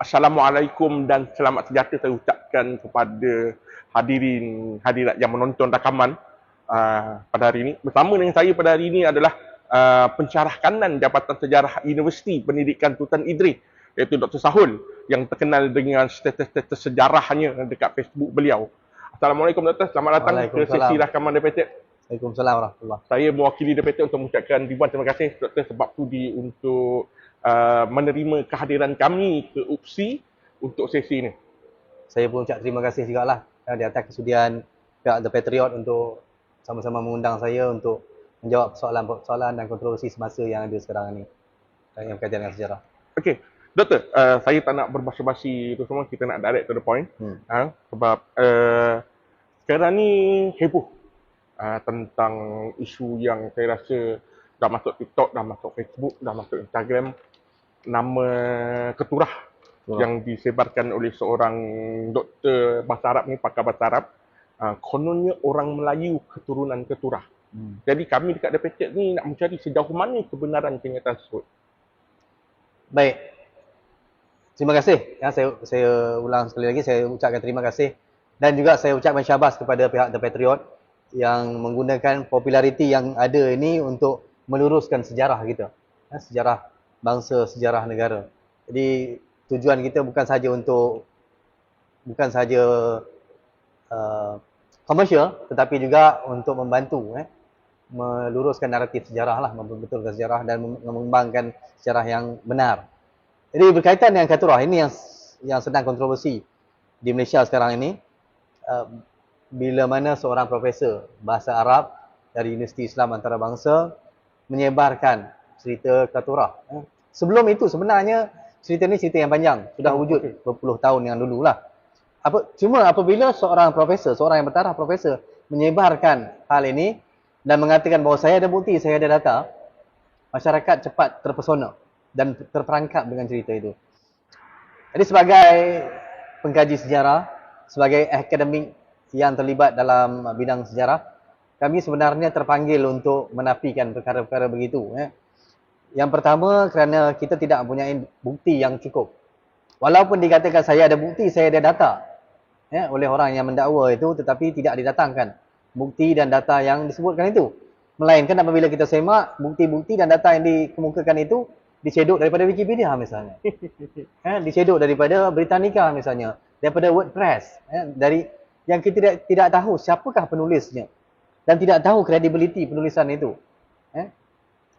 Assalamualaikum dan selamat sejahtera saya ucapkan kepada hadirat yang menonton rakaman pada hari ini. Bersama dengan saya pada hari ini adalah pensyarah kanan Jabatan Sejarah Universiti Pendidikan Sultan Idris, iaitu Dr. Sahul, yang terkenal dengan status-status sejarahnya dekat Facebook beliau. Assalamualaikum Dr. Selamat datang ke sesi rakaman DPT. Waalaikumsalam warahmatullahi. Saya mewakili DPT untuk mengucapkan ribuan terima kasih Dr. sebab sudi untuk menerima kehadiran kami ke UPSI untuk sesi ini. Saya pun ucap terima kasih juga lah di atas kesudian pihak The Patriot untuk sama-sama mengundang saya untuk menjawab soalan-soalan dan kontroversi semasa yang ada sekarang ini yang berkaitan dengan sejarah. Okey, Doktor, saya tak nak berbasa-basi itu semua, kita nak direct to the point. Sebab sekarang ni heboh tentang isu yang saya rasa dah masuk TikTok, dah masuk Facebook, dah masuk Instagram, nama keturah yang disebarkan oleh seorang doktor bahasa Arab ni, pakar bahasa Arab. Kononnya orang Melayu keturunan keturah. Jadi kami dekat DPT ni nak mencari sejauh mana kebenaran kenyataan tersebut. Baik. Terima kasih. Ya, saya ulang sekali lagi, saya ucapkan terima kasih. Dan juga saya ucapkan syabas kepada pihak The Patriot yang menggunakan populariti yang ada ini untuk meluruskan sejarah kita. Ya, sejarah bangsa, sejarah negara. Jadi tujuan kita bukan saja komersial, tetapi juga untuk membantu meluruskan naratif sejarah lah, membetulkan sejarah dan mengembangkan sejarah yang benar. Jadi berkaitan dengan katurah ini yang sedang kontroversi di Malaysia sekarang ini, bila mana seorang profesor bahasa Arab dari Universiti Islam Antarabangsa menyebarkan cerita katurah. Sebelum itu sebenarnya cerita ni cerita yang panjang, sudah wujud berpuluh tahun yang dulu lah. Cuma apabila seorang yang bertaraf profesor menyebarkan hal ini dan mengatakan bahawa saya ada bukti, saya ada data, masyarakat cepat terpesona dan terperangkap dengan cerita itu. Jadi sebagai pengkaji sejarah, sebagai akademik yang terlibat dalam bidang sejarah, kami sebenarnya terpanggil untuk menafikan perkara-perkara begitu. Yang pertama, kerana kita tidak mempunyai bukti yang cukup. Walaupun dikatakan saya ada bukti, saya ada data oleh orang yang mendakwa itu, tetapi tidak didatangkan bukti dan data yang disebutkan itu. Melainkan apabila kita semak bukti-bukti dan data yang dikemukakan itu dicedok daripada Wikipedia misalnya. Dicedok daripada Britannica misalnya, daripada WordPress, dari yang kita tidak tahu siapakah penulisnya dan tidak tahu kredibiliti penulisan itu.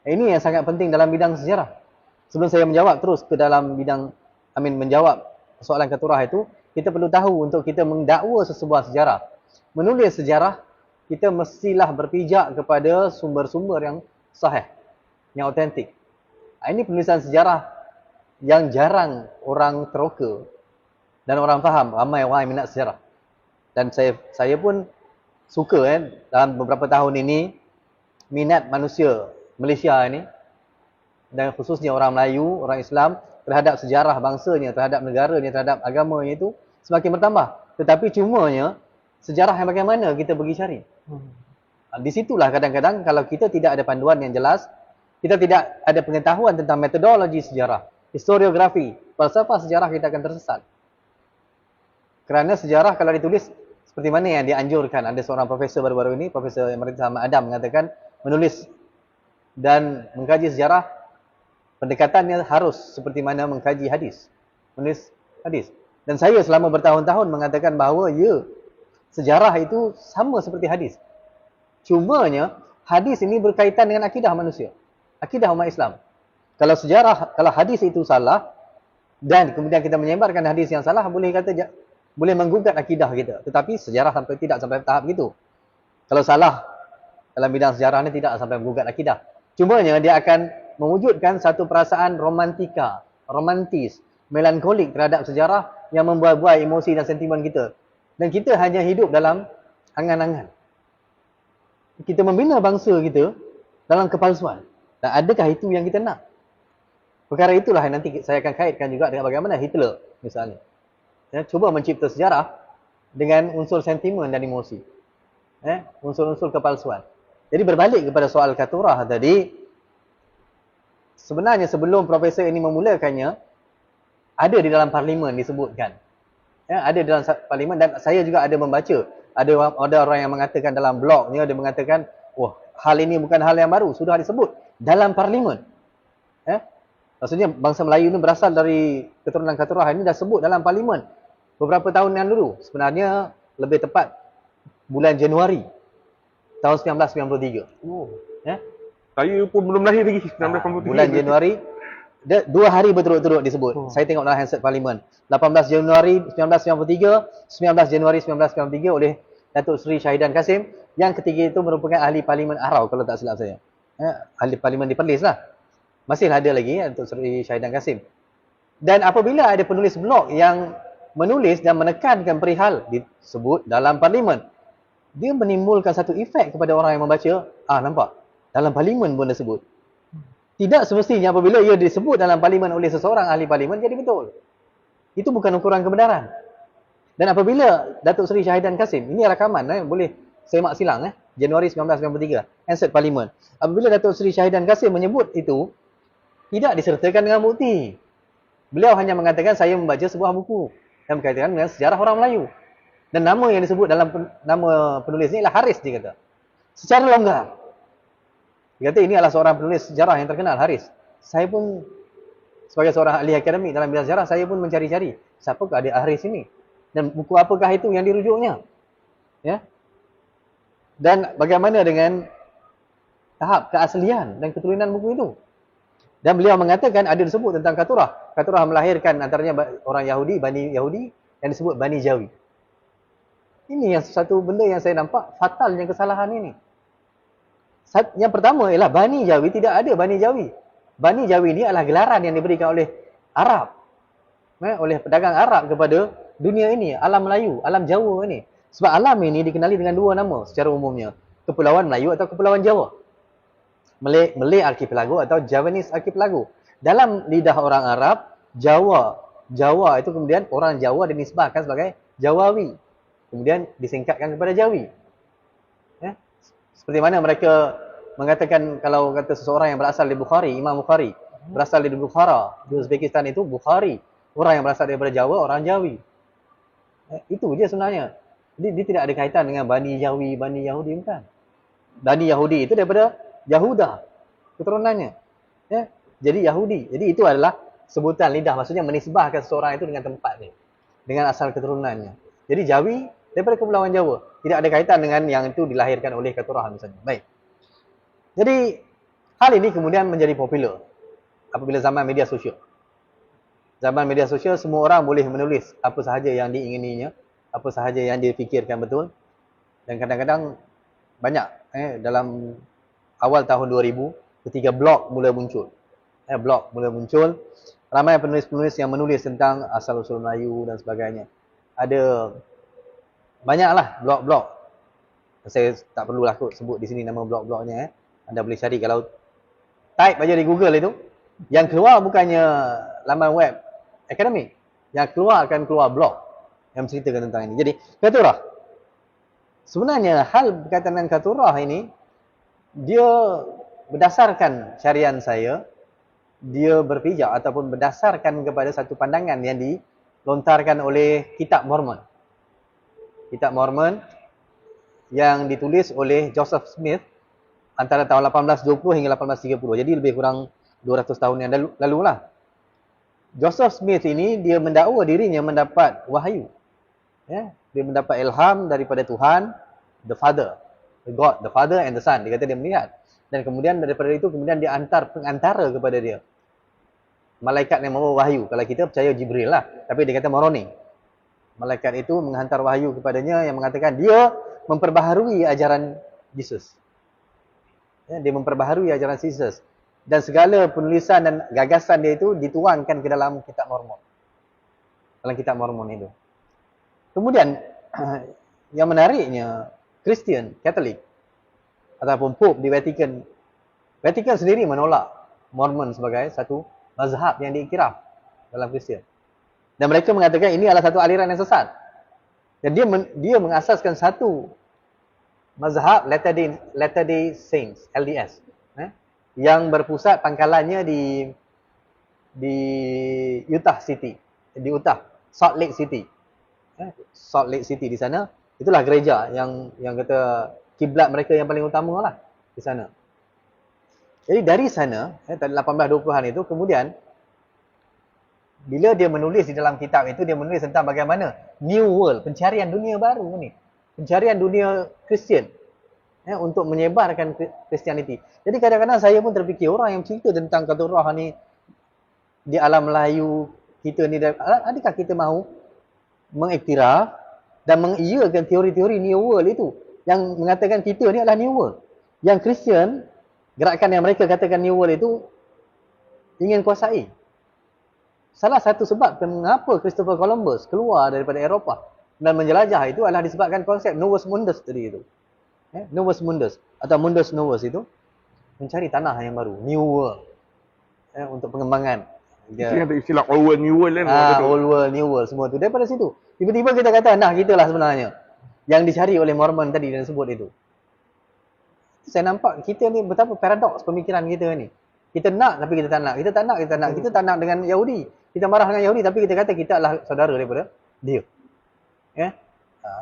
Ini yang sangat penting dalam bidang sejarah. Sebelum saya menjawab terus ke dalam menjawab soalan keturah itu, kita perlu tahu untuk kita mendakwa sesebuah sejarah, menulis sejarah, kita mestilah berpijak kepada sumber-sumber yang sahih, yang autentik. Ini penulisan sejarah yang jarang orang teroka dan orang faham, ramai orang yang minat sejarah. Dan saya pun suka dalam beberapa tahun ini, minat manusia Malaysia ini, dan khususnya orang Melayu, orang Islam, terhadap sejarah bangsanya, terhadap negaranya, terhadap agamanya itu semakin bertambah. Tetapi cumanya, sejarah yang bagaimana kita pergi cari. Di situlah kadang-kadang kalau kita tidak ada panduan yang jelas, kita tidak ada pengetahuan tentang metodologi sejarah, historiografi, falsafah sejarah, kita akan tersesat. Kerana sejarah kalau ditulis seperti mana yang dianjurkan, ada seorang profesor baru-baru ini, Profesor Emerita Ahmad Adam mengatakan, menulis dan mengkaji sejarah, pendekatannya harus seperti mana mengkaji hadis, menulis hadis. Dan saya selama bertahun-tahun mengatakan bahawa sejarah itu sama seperti hadis. Cumanya hadis ini berkaitan dengan akidah manusia, akidah umat Islam. Kalau hadis itu salah dan kemudian kita menyebarkan hadis yang salah, boleh menggugat akidah kita. Tetapi sejarah tidak sampai tahap itu. Kalau salah dalam bidang sejarah ini tidak sampai menggugat akidah. Cumanya dia akan mewujudkan satu perasaan romantis, melankolik terhadap sejarah yang membuai-buai emosi dan sentimen kita. Dan kita hanya hidup dalam angan-angan. Kita membina bangsa kita dalam kepalsuan. Dan adakah itu yang kita nak? Perkara itulah yang nanti saya akan kaitkan juga dengan bagaimana Hitler misalnya. Cuba mencipta sejarah dengan unsur sentimen dan emosi. Unsur-unsur kepalsuan. Jadi berbalik kepada soal katurah tadi, sebenarnya sebelum profesor ini memulakannya, ada di dalam parlimen disebutkan. Ya, ada di dalam parlimen dan saya juga ada membaca. Ada orang yang mengatakan dalam blognya, dia mengatakan, wah, hal ini bukan hal yang baru, sudah disebut dalam parlimen. Ya? Maksudnya bangsa Melayu ini berasal dari keturunan Katurah ini dah sebut dalam parlimen beberapa tahun yang dulu. Sebenarnya lebih tepat bulan Januari tahun 1993. Oh. Ya? Saya pun belum lahir lagi 1983. Bulan Januari, 2 hari berturut-turut disebut. Saya tengok dalam Hansard Parlimen. 18 Januari 1993, 19 Januari 1993 oleh Datuk Seri Syahidan Kasim. Yang ketiga itu merupakan ahli Parlimen Arau kalau tak silap saya. Ahli Parlimen di Perlis lah. Masih ada lagi Datuk Seri Syahidan Kasim. Dan apabila ada penulis blog yang menulis dan menekankan perihal disebut dalam Parlimen, dia menimbulkan satu efek kepada orang yang membaca. Nampak? Dalam Parlimen pun disebut. Tidak semestinya apabila ia disebut dalam Parlimen oleh seseorang ahli Parlimen jadi betul. Itu bukan ukuran kebenaran. Dan apabila Datuk Seri Syahidan Kasim, ini rakaman, boleh semak silang, Januari 1993, Hansard Parlimen. Apabila Datuk Seri Syahidan Kasim menyebut itu, tidak disertakan dengan bukti. Beliau hanya mengatakan saya membaca sebuah buku yang berkaitan dengan sejarah orang Melayu. Dan nama yang disebut dalam nama penulis ini adalah Haris, dia kata. Secara longgar. Dia kata ini adalah seorang penulis sejarah yang terkenal, Haris. Saya pun sebagai seorang ahli akademik dalam bidang sejarah, saya pun mencari-cari siapakah dia Haris ini dan buku apakah itu yang dirujuknya. Ya. Dan bagaimana dengan tahap keaslian dan keturunan buku itu. Dan beliau mengatakan ada disebut tentang Katurah. Katurah melahirkan antaranya orang Yahudi, Bani Yahudi yang disebut Bani Jawi. Ini yang satu benda yang saya nampak fatalnya kesalahan ini. Yang pertama ialah Bani Jawi, tidak ada Bani Jawi. Bani Jawi ini adalah gelaran yang diberikan oleh Arab. Oleh pedagang Arab kepada dunia ini, alam Melayu, alam Jawa ini. Sebab alam ini dikenali dengan 2 nama secara umumnya. Kepulauan Melayu atau Kepulauan Jawa. Malay Archipelago atau Javanese Archipelago. Dalam lidah orang Arab, Jawa itu kemudian orang Jawa dinisbahkan sebagai Jawawi. Kemudian disingkatkan kepada Jawi. Seperti mana mereka mengatakan kalau kata seseorang yang berasal dari Bukhari, Imam Bukhari, berasal dari Bukhara, di Uzbekistan itu Bukhari. Orang yang berasal daripada Jawa, orang Jawi. Itu dia sebenarnya. Dia tidak ada kaitan dengan Bani Jawi, Bani Yahudi, bukan. Bani Yahudi itu daripada Yahuda, keturunannya. Jadi Yahudi. Jadi itu adalah sebutan lidah. Maksudnya menisbahkan seseorang itu dengan tempatnya. Dengan asal keturunannya. Jadi Jawi daripada Kepulauan Jawa. Tidak ada kaitan dengan yang itu dilahirkan oleh Katurah misalnya. Baik. Jadi hal ini kemudian menjadi popular apabila zaman media sosial. Zaman media sosial semua orang boleh menulis apa sahaja yang diingininya, apa sahaja yang difikirkan betul. Dan kadang-kadang banyak dalam awal tahun 2000 ketika blog mula muncul. Blog mula muncul, ramai penulis-penulis yang menulis tentang asal-usul Melayu dan sebagainya. Ada banyaklah blog-blog. Saya tak perlulah kot sebut di sini nama blog-blognya. Anda boleh cari kalau type aja di Google itu. Yang keluar bukannya laman web akademik. Yang keluar akan keluar blog yang menceritakan tentang ini. Jadi, Katurah. Sebenarnya hal berkaitan dengan Katurah ini, dia berdasarkan syarian saya, dia berpijak ataupun berdasarkan kepada satu pandangan yang dilontarkan oleh Kitab Mormon. Kitab Mormon yang ditulis oleh Joseph Smith antara tahun 1820 hingga 1830. Jadi lebih kurang 200 tahun yang lalu lah. Joseph Smith ini dia mendakwa dirinya mendapat wahyu. Dia mendapat ilham daripada Tuhan, the Father, the God, the Father and the Son. Dia kata dia melihat. Dan kemudian daripada itu kemudian dia pengantara kepada dia. Malaikat yang membawa wahyu. Kalau kita percaya Jibril lah. Tapi dia kata Moroni. Malaikat itu menghantar wahyu kepadanya yang mengatakan dia memperbaharui ajaran Yesus. Dia memperbaharui ajaran Yesus. Dan segala penulisan dan gagasan dia itu dituangkan ke dalam Kitab Mormon. Dalam Kitab Mormon itu. Kemudian, yang menariknya, Kristian, Katolik, ataupun Pope di Vatikan. Vatikan sendiri menolak Mormon sebagai satu mazhab yang diiktiraf dalam Kristian. Dan mereka mengatakan ini adalah satu aliran yang sesat. Dan dia mengasaskan satu mazhab Latter-day Saints, LDS. Yang berpusat pangkalannya di Utah City. di Utah, Salt Lake City. Salt Lake City di sana, itulah gereja yang kata kiblat mereka yang paling utama lah di sana. Jadi dari sana, tahun 1820-an itu, kemudian bila dia menulis di dalam kitab itu, dia menulis tentang bagaimana New World, pencarian dunia baru ni. Pencarian dunia Kristian. Untuk menyebarkan Kristianiti. Jadi kadang-kadang saya pun terfikir, orang yang cerita tentang Katurah ni di alam Melayu kita ni, adakah kita mahu mengiktiraf dan mengiyakan teori-teori New World itu yang mengatakan kita ni adalah New World. Yang Kristian, gerakan yang mereka katakan New World itu ingin kuasai. Salah satu sebab mengapa Christopher Columbus keluar daripada Eropah dan menjelajah itu adalah disebabkan konsep Novus Mundus tadi itu. Novus Mundus atau Mundus Novus itu mencari tanah yang baru, New World. Untuk pengembangan. Itu yang ada istilah Old World, New World kan? Old World, New World, semua tu. Daripada situ. Tiba-tiba kita kata, nah kita lah sebenarnya. Yang dicari oleh Mormon tadi dan sebut itu. Saya nampak kita ni betapa paradoks pemikiran kita ni. Kita nak tapi kita tak nak. Kita tak nak, kita tak nak. Kita tak nak dengan Yahudi. Kita marah dengan Yahudi tapi kita kata kita adalah saudara daripada dia.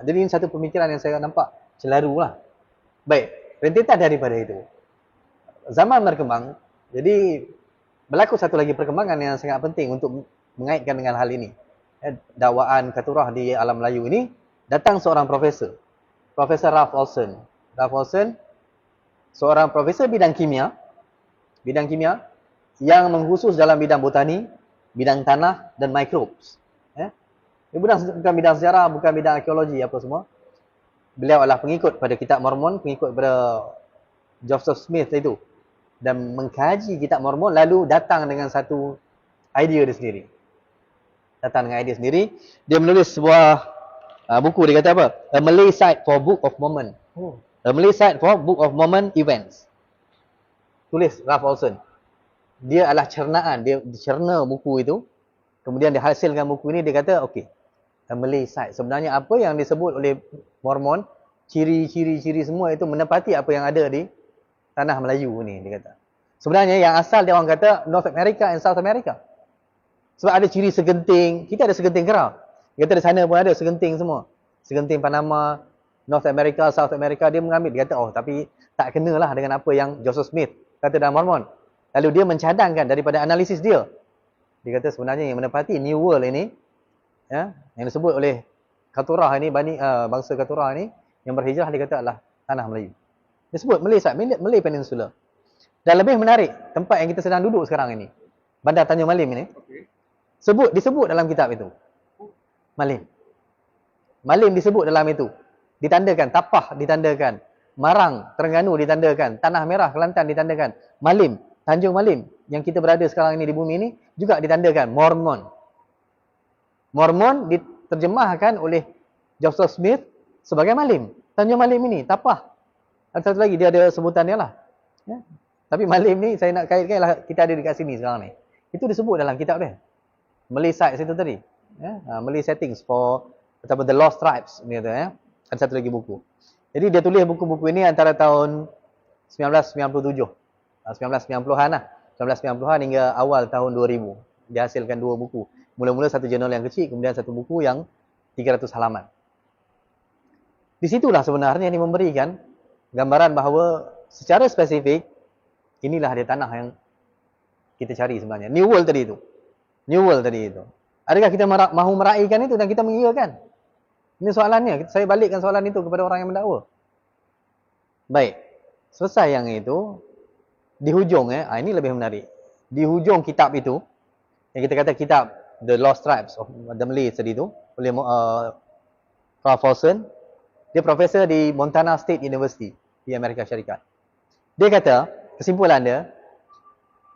Jadi ini satu pemikiran yang saya nampak celaru lah. Baik, rentetan daripada itu. Zaman berkembang, jadi berlaku satu lagi perkembangan yang sangat penting untuk mengaitkan dengan hal ini. Dakwaan Katurah di alam Melayu ini, datang seorang profesor. Profesor Ralph Olson. Ralph Olson, seorang profesor bidang kimia yang mengkhusus dalam bidang botani, bidang tanah dan microbes. Dia bukan bidang sejarah, bukan bidang arkeologi apa semua. Beliau adalah pengikut pada kitab Mormon, pengikut pada Joseph Smith itu. Dan mengkaji kitab Mormon lalu datang dengan satu idea dia sendiri. Dia menulis sebuah buku, dia kata apa? A Malay Site for Book of Mormon. A Malay Site for Book of Mormon Events. Tulis Ralph Olson. Dia adalah cernaan, dia cerna buku itu. Kemudian dia hasilkan buku ini, dia kata okey. A Malay Site. Sebenarnya apa yang disebut oleh Mormon, ciri-ciri semua itu menepati apa yang ada di tanah Melayu ni, dia kata. Sebenarnya yang asal dia orang kata North America and South America. Sebab ada ciri segenting, kita ada segenting kerah. Dia kata di sana pun ada segenting semua. Segenting Panama, North America, South America, dia mengambil. Dia kata, oh tapi tak kenalah dengan apa yang Joseph Smith kata dalam Mormon. Lalu dia mencadangkan daripada analisis dia. Dia kata sebenarnya yang menepati New World ini, yang disebut oleh Katurah ini, bangsa Katurah ini, yang berhijrah, dia kata adalah tanah Melayu. Dia sebut Malay Peninsula. Dan lebih menarik, tempat yang kita sedang duduk sekarang ini, Bandar Tanjung Malim ini, disebut dalam kitab itu. Malim disebut dalam itu. Ditandakan, Tapah ditandakan, Marang, Terengganu ditandakan, Tanah Merah, Kelantan ditandakan, Malim, Tanjung Malim, yang kita berada sekarang ini di bumi ini, juga ditandakan Mormon diterjemahkan oleh Joseph Smith sebagai Malim. Tanjung Malim ini, Tapah. Ada satu lagi, dia ada sebutan dia lah. Tapi Malim ni, saya nak kaitkan lah, kita ada dekat sini sekarang ni. Itu disebut dalam kitab dia. Malay Sites itu tadi. Malay Settings for ataupun The Lost Tribes. Ni kata, ada satu lagi buku. Jadi dia tulis buku-buku ini antara tahun 1997. 1990-an lah. 1990-an hingga awal tahun 2000. Dia hasilkan 2 buku. Mula-mula satu jurnal yang kecil, kemudian satu buku yang 300 halaman. Di situlah sebenarnya ini memberikan gambaran bahawa secara spesifik, inilah dia tanah yang kita cari sebenarnya. New World tadi itu. Adakah kita mahu meraihkan itu dan kita mengiyakan? Ini soalannya. Saya balikkan soalan itu kepada orang yang mendakwa. Baik. Selesai yang itu, di hujung, ini lebih menarik. Di hujung kitab itu, yang kita kata kitab The Lost Tribes of the Malays tadi itu, oleh Ralph Olson, dia profesor di Montana State University di Amerika Syarikat. Dia kata, kesimpulan dia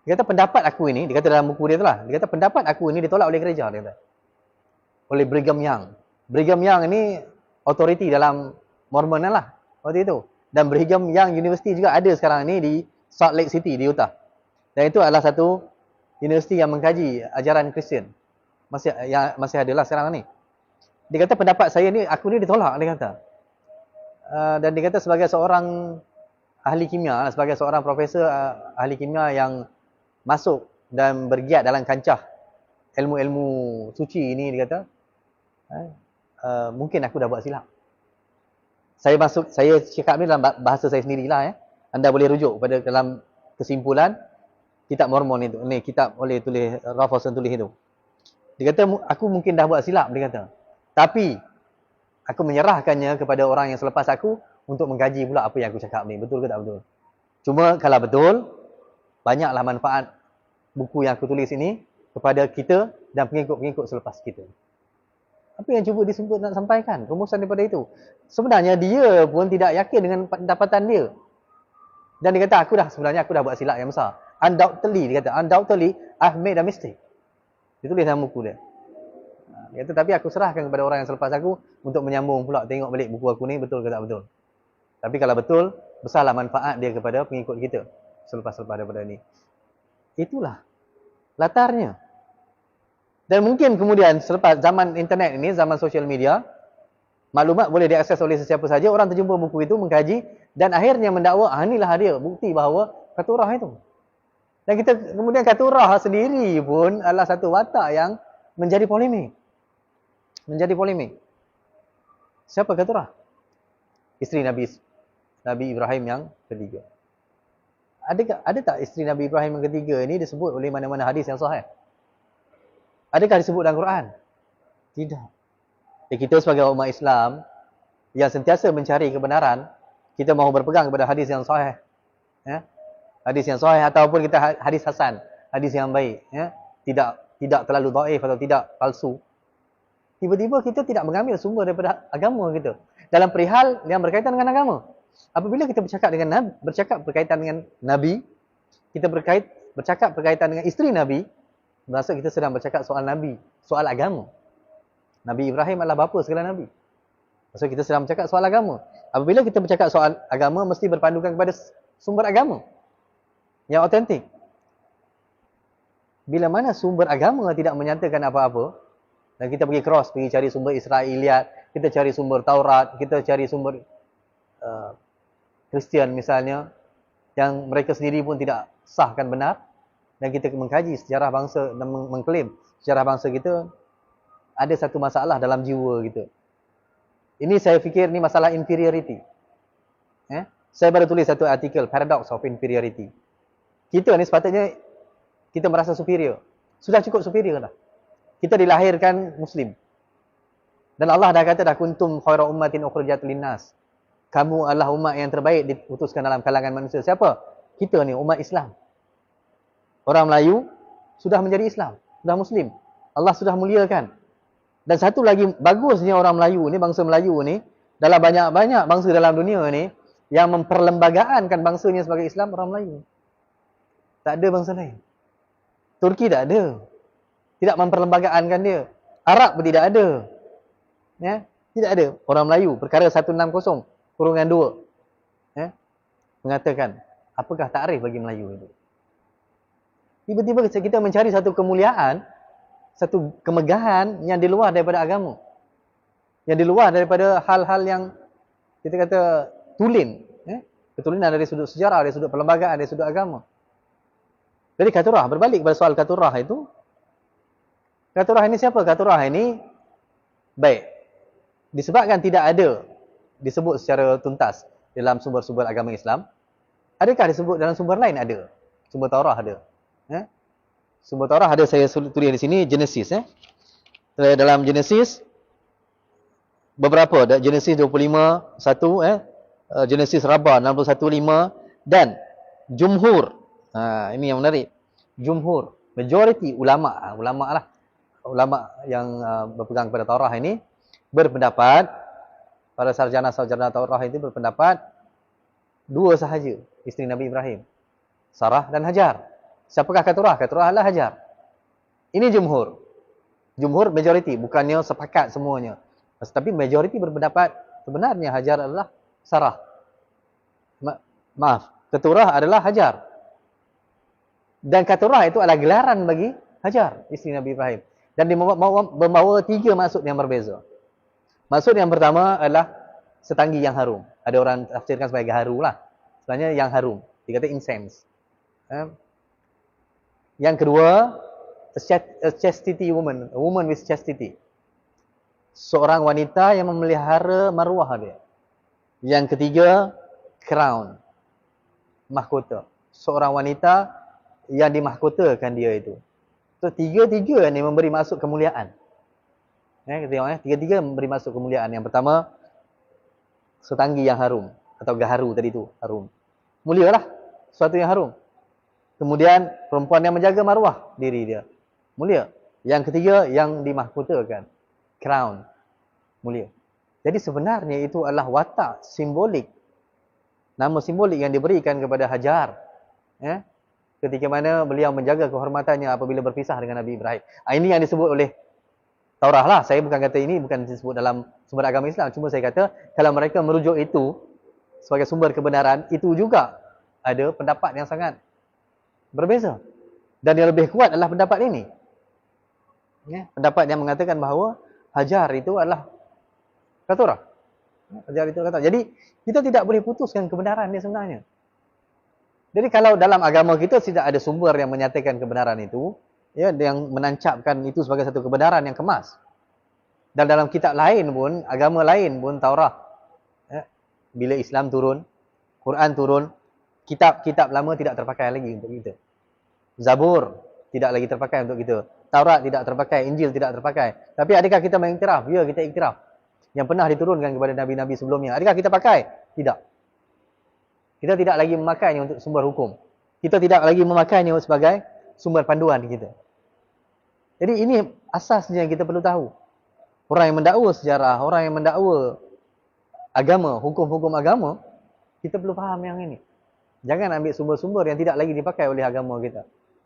kata pendapat aku ini, dia kata dalam buku dia tu lah, dia kata pendapat aku ini ditolak oleh gereja, dia kata. Oleh Brigham Young. Brigham Young ini authority dalam Mormon lah waktu itu. Dan Brigham Young University juga ada sekarang ini di Salt Lake City di Utah. Dan itu adalah satu universiti yang mengkaji ajaran Kristian. Masih ada lah sekarang ni. Dia kata pendapat saya ni, aku ni ditolak, dia kata. Dan dia kata sebagai seorang ahli kimia, sebagai seorang profesor ahli kimia yang masuk dan bergiat dalam kancah ilmu-ilmu suci ini, dia kata, mungkin aku dah buat silap. Saya cakap ni dalam bahasa saya sendirilah. Anda boleh rujuk pada dalam kesimpulan kitab Mormon itu. Ni kitab oleh tulis Ralph Wilson tulis itu. Dia kata, aku mungkin dah buat silap, dia kata. Tapi aku menyerahkannya kepada orang yang selepas aku untuk mengkaji pula apa yang aku cakap ni. Betul ke tak betul? Cuma kalau betul, banyaklah manfaat buku yang aku tulis ini kepada kita dan pengikut-pengikut selepas kita. Apa yang cuba disebut nak sampaikan? Rumusan daripada itu. Sebenarnya dia pun tidak yakin dengan pendapatan dia. Dan dia kata, sebenarnya aku dah buat silap yang besar. Undoubtedly, dia kata, undoubtedly, I've made a mistake. Dia tulis dalam buku dia. Dia kata, tapi aku serahkan kepada orang yang selepas aku untuk menyambung pula, tengok balik buku aku ni betul ke tak betul. Tapi kalau betul, besarlah manfaat dia kepada pengikut kita selepas-selepas daripada ni. Itulah latarnya. Dan mungkin kemudian selepas zaman internet ini, zaman social media, maklumat boleh diakses oleh sesiapa saja, orang terjumpa buku itu, mengkaji, dan akhirnya mendakwa, inilah dia, bukti bahawa katurah itu. Dan kita kemudian katurah sendiri pun adalah satu watak yang menjadi polemik. Menjadi polemik. Siapa katurah? Isteri Nabi Ibrahim yang ketiga. Ada tak isteri Nabi Ibrahim yang ketiga ini disebut oleh mana-mana hadis yang sahih? Adakah disebut dalam Quran? Tidak. Kita sebagai umat Islam yang sentiasa mencari kebenaran, kita mahu berpegang kepada hadis yang sahih. Ya? Hadis yang sahih ataupun kita hadis hasan, hadis yang baik. Ya? Tidak terlalu dhaif atau tidak palsu. Tiba-tiba kita tidak mengambil sumber daripada agama kita. Dalam perihal yang berkaitan dengan agama. Apabila kita bercakap berkaitan dengan Nabi, kita bercakap berkaitan dengan isteri Nabi, berasa kita sedang bercakap soal Nabi, soal agama. Nabi Ibrahim adalah bapa segala Nabi. Maksud kita sedang bercakap soal agama. Apabila kita bercakap soal agama, mesti berpandukan kepada sumber agama yang autentik. Bila mana sumber agama tidak menyatakan apa-apa, dan kita pergi cari sumber Israiliyat, kita cari sumber Taurat, kita cari sumber Kristian misalnya, yang mereka sendiri pun tidak sahkan benar, dan kita mengkaji sejarah bangsa dan mengklaim sejarah bangsa kita, ada satu masalah dalam jiwa kita. Ini saya fikir ni masalah inferiority. Saya baru tulis satu artikel, Paradox of Inferiority. Kita ni sepatutnya kita merasa superior. Sudah cukup superior dah. Kita dilahirkan Muslim. Dan Allah dah kata dah, kuntum khaira ummatin ukhrijat linnas. Kamu adalah umat yang terbaik diutuskan dalam kalangan manusia. Siapa? Kita ni, umat Islam. Orang Melayu sudah menjadi Islam, sudah Muslim. Allah sudah muliakan. Dan satu lagi bagusnya orang Melayu ni, bangsa Melayu ni, dalam banyak-banyak bangsa dalam dunia ni, yang memperlembagaankan bangsanya sebagai Islam, orang Melayu. Tak ada bangsa lain. Turki tak ada. Tidak memperlembagaankan dia. Arab pun tidak ada. Ya? Tidak ada. Orang Melayu, perkara 160/2. Ya? Mengatakan, apakah takrif bagi Melayu itu? Tiba-tiba kita mencari satu kemuliaan, satu kemegahan yang di luar daripada agama. Yang di luar daripada hal-hal yang kita kata tulen. Ketulinan dari sudut sejarah, dari sudut perlembagaan, dari sudut agama. Jadi katurah, berbalik kepada soal katurah itu. Katurah ini siapa? Katurah ini, baik, disebabkan tidak ada disebut secara tuntas dalam sumber-sumber agama Islam. Adakah disebut dalam sumber lain? Ada. Sumber Taurah ada. Sumber Taurah ada, saya tulis di sini, Genesis. Dalam Genesis, beberapa, Genesis 25:1, Genesis Rabbah 61:5, dan Jumhur. Ini yang menarik. Jumhur, majority ulama lah. Ulama yang berpegang kepada Taurah ini berpendapat, para sarjana-sarjana Taurah itu berpendapat, dua sahaja isteri Nabi Ibrahim, Sarah dan Hajar. Siapakah Katurah? Katurah adalah Hajar. Ini jumhur. Jumhur majority, bukannya sepakat semuanya. Tapi majority berpendapat sebenarnya Hajar adalah Sarah. Maaf, Katurah adalah Hajar. Dan Katurah itu adalah gelaran bagi Hajar, isteri Nabi Ibrahim. Dan dia membawa 3 maksud yang berbeza. Maksud yang pertama adalah setanggi yang harum. Ada orang tafsirkan sebagai gaharu lah. Sebenarnya yang harum. Dia kata incense. Yang kedua, a chastity woman, a woman with chastity. Seorang wanita yang memelihara maruah dia. Yang ketiga, crown, mahkota. Seorang wanita yang dimahkotakan dia itu. So, tiga-tiga ni memberi maksud kemuliaan. Kita tengok tiga-tiga memberi maksud kemuliaan. Yang pertama, setanggi yang harum. Atau gaharu tadi tu, harum. Mulialah, sesuatu yang harum. Kemudian, perempuan yang menjaga maruah diri dia. Mulia. Yang ketiga, yang dimahkotakan. Crown. Mulia. Jadi sebenarnya itu adalah watak simbolik. Nama simbolik yang diberikan kepada Hajar. Ketika mana beliau menjaga kehormatannya apabila berpisah dengan Nabi Ibrahim. Ini yang disebut oleh Taurah lah. Saya bukan kata ini, bukan disebut dalam sumber agama Islam. Cuma saya kata, kalau mereka merujuk itu sebagai sumber kebenaran, itu juga ada pendapat yang sangat berbeza. Dan yang lebih kuat adalah pendapat ini. Pendapat yang mengatakan bahawa Hajar itu adalah Katurah. Hajar itu Katurah. Jadi, kita tidak boleh putuskan kebenaran dia sebenarnya. Jadi, kalau dalam agama kita tidak ada sumber yang menyatakan kebenaran itu, yang menancapkan itu sebagai satu kebenaran yang kemas. Dan dalam kitab lain pun, agama lain pun, Taurah. Bila Islam turun, Quran turun, kitab-kitab lama tidak terpakai lagi untuk kita. Zabur tidak lagi terpakai untuk kita. Taurat tidak terpakai, Injil tidak terpakai. Tapi adakah kita mengiktiraf? Ya, kita iktiraf. Yang pernah diturunkan kepada Nabi-Nabi sebelumnya. Adakah kita pakai? Tidak. Kita tidak lagi memakainya untuk sumber hukum. Kita tidak lagi memakainya sebagai sumber panduan kita. Jadi ini asasnya yang kita perlu tahu. Orang yang mendakwa sejarah, orang yang mendakwa agama, hukum-hukum agama, kita perlu faham yang ini. Jangan ambil sumber-sumber yang tidak lagi dipakai oleh agama kita.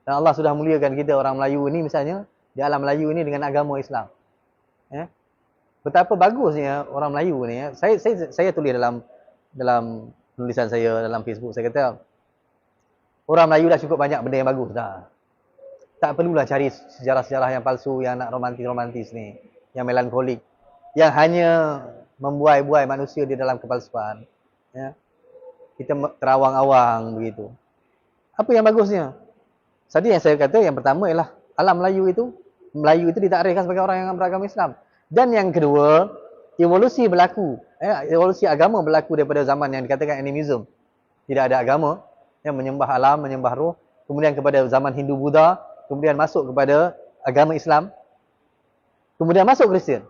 Dan Allah sudah muliakan kita orang Melayu ini misalnya, di alam Melayu ini dengan agama Islam. Betapa bagusnya orang Melayu ni. Saya tulis dalam tulisan saya dalam Facebook, saya kata orang Melayu dah cukup banyak benda yang bagus dah. Tak perlulah cari sejarah-sejarah yang palsu, yang nak romantis-romantis ni, yang melankolik, yang hanya membuai-buai manusia di dalam kepalsuan. Kita terawang-awang begitu. Apa yang bagusnya? Tadi yang saya kata, yang pertama ialah alam Melayu itu ditakdirkan sebagai orang yang beragama Islam. Dan yang kedua, evolusi berlaku. Evolusi agama berlaku daripada zaman yang dikatakan animism. Tidak ada agama, yang menyembah alam, menyembah roh. Kemudian kepada zaman Hindu-Buddha, kemudian masuk kepada agama Islam. Kemudian masuk Kristian.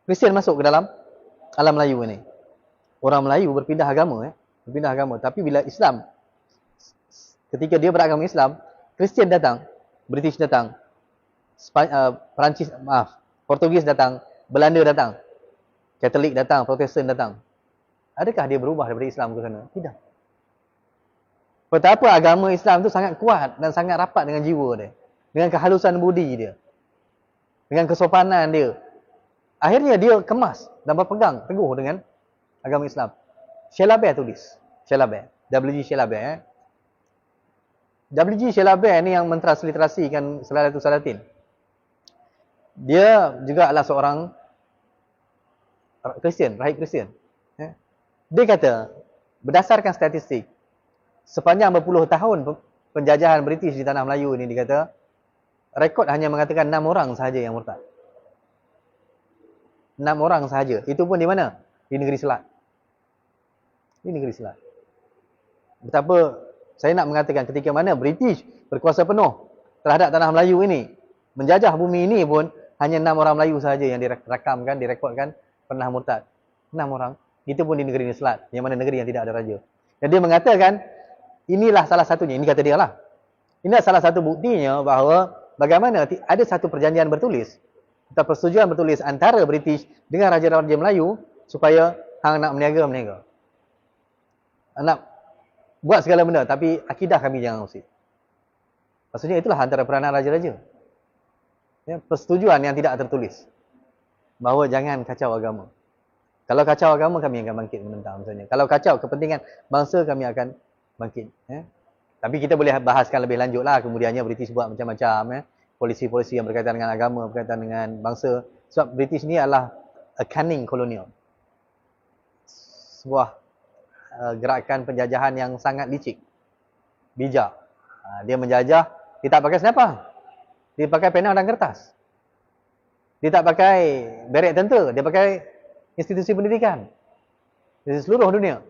Kristian masuk ke dalam alam Melayu ini. Orang Melayu berpindah agama. Berpindah agama. Tapi bila Islam, ketika dia beragama Islam, Kristian datang, British datang, Portugis datang, Belanda datang, Katolik datang, Protestan datang. Adakah dia berubah daripada Islam ke sana? Tidak. Betapa agama Islam itu sangat kuat dan sangat rapat dengan jiwa dia. Dengan kehalusan budi dia. Dengan kesopanan dia. Akhirnya dia kemas dan berpegang teguh dengan agama Islam. Chalabert tulis. Chalabert. W.G. Chalabert. W.G. Chalabert ni yang mentransliterasikan Salaratus Salatin. Dia juga adalah seorang Kristian, rahib Kristian. Dia kata, berdasarkan statistik, sepanjang berpuluh tahun penjajahan British di tanah Melayu ini, dia kata, rekod hanya mengatakan 6 orang sahaja yang murtad. 6 orang sahaja. Itu pun di mana? Di negeri Selat. Di negeri Selat. Betapa saya nak mengatakan ketika mana British berkuasa penuh terhadap tanah Melayu ini, menjajah bumi ini pun, hanya 6 orang Melayu sahaja yang dirakamkan, direkodkan pernah murtad. 6 orang. Itu pun di negeri Selat, yang mana negeri yang tidak ada raja. Dan dia mengatakan, inilah salah satunya, ini kata dia lah. Ini salah satu buktinya bahawa bagaimana ada satu perjanjian bertulis, atau persetujuan bertulis antara British dengan raja-raja Melayu, supaya hang nak meniaga. Nak buat segala benda, tapi akidah kami jangan usik. Maksudnya itulah antara peranan raja-raja. Persetujuan yang tidak tertulis. Bahawa jangan kacau agama. Kalau kacau agama, kami akan bangkit menentang misalnya. Kalau kacau kepentingan bangsa, kami akan bangkit. Tapi kita boleh bahaskan lebih lanjut lah. Kemudiannya British buat macam-macam. Polisi-polisi yang berkaitan dengan agama, berkaitan dengan bangsa. Sebab British ni adalah a cunning colonial. Sebuah gerakan penjajahan yang sangat licik. Bijak. Dia menjajah, dia tak pakai senapang. Dia pakai pena dan kertas. Dia tak pakai beret tentera, dia pakai institusi pendidikan di seluruh dunia.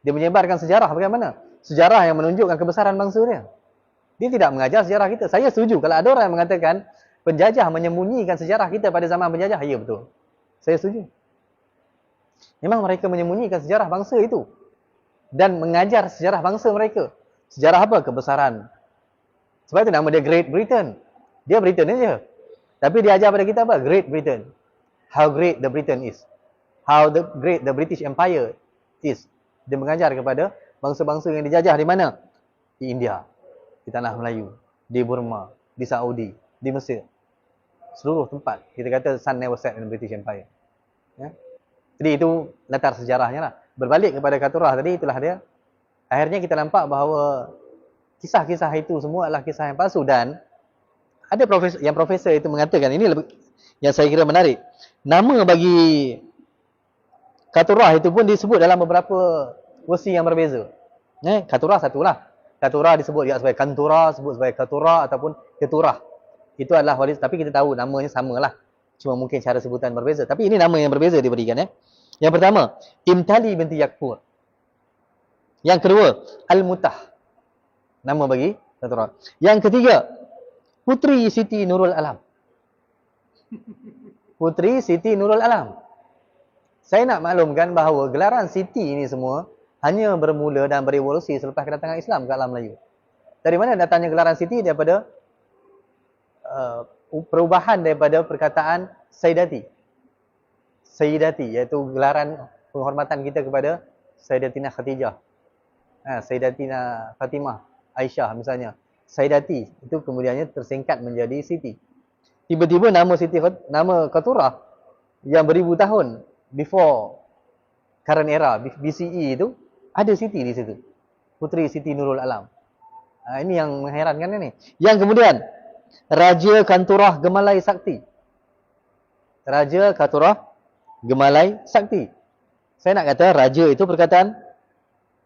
Dia menyebarkan sejarah bagaimana? Sejarah yang menunjukkan kebesaran bangsa dia. Dia tidak mengajar sejarah kita. Saya setuju kalau ada orang yang mengatakan penjajah menyembunyikan sejarah kita pada zaman penjajah. Ya betul. Saya setuju. Memang mereka menyembunyikan sejarah bangsa itu. Dan mengajar sejarah bangsa mereka. Sejarah apa? Kebesaran. Sebab itu nama dia Great Britain. Dia Britain aja. Tapi dia ajar pada kita apa? Great Britain. How great the Britain is. How great the British Empire is. Dia mengajar kepada bangsa-bangsa yang dijajah di mana? Di India, di Tanah Melayu, di Burma, di Saudi, di Mesir. Seluruh tempat. Kita kata sun never set in the British Empire. Ya? Jadi itu latar sejarahnya lah. Berbalik kepada Katurah tadi, itulah dia. Akhirnya kita nampak bahawa kisah-kisah itu semua adalah kisah yang palsu. Dan ada profesor itu mengatakan, ini yang saya kira menarik. Nama bagi Katurah itu pun disebut dalam beberapa versi yang berbeza. Katurah satulah. Katurah disebut juga sebagai Kantura, disebut sebagai Katurah ataupun Keturah. Itu adalah wali, tapi kita tahu namanya samalah. Cuma mungkin cara sebutan berbeza. Tapi ini nama yang berbeza diberikan. Yang pertama, Imtali binti Yakfur. Yang kedua, Al-Mutah. Nama bagi Katurah. Yang ketiga, Putri Siti Nurul Alam. Putri Siti Nurul Alam. Saya nak maklumkan bahawa gelaran Siti ini semua hanya bermula dan berevolusi selepas kedatangan Islam ke alam Melayu. Dari mana datangnya gelaran Siti? Daripada perubahan daripada perkataan Sayyidati. Sayyidati, iaitu gelaran penghormatan kita kepada Sayyidatina Khadijah. Sayyidatina Fatimah, Aisyah misalnya. Sayyidati, itu kemudiannya tersingkat menjadi Siti. Tiba-tiba nama nama Katurah yang beribu tahun before current era, BCE itu, ada Siti di situ. Putri Siti Nurul Alam. Ini yang mengherankan ini. Yang kemudian, Raja Kanturah Gemalai Sakti. Raja Kanturah Gemalai Sakti. Saya nak kata Raja itu perkataan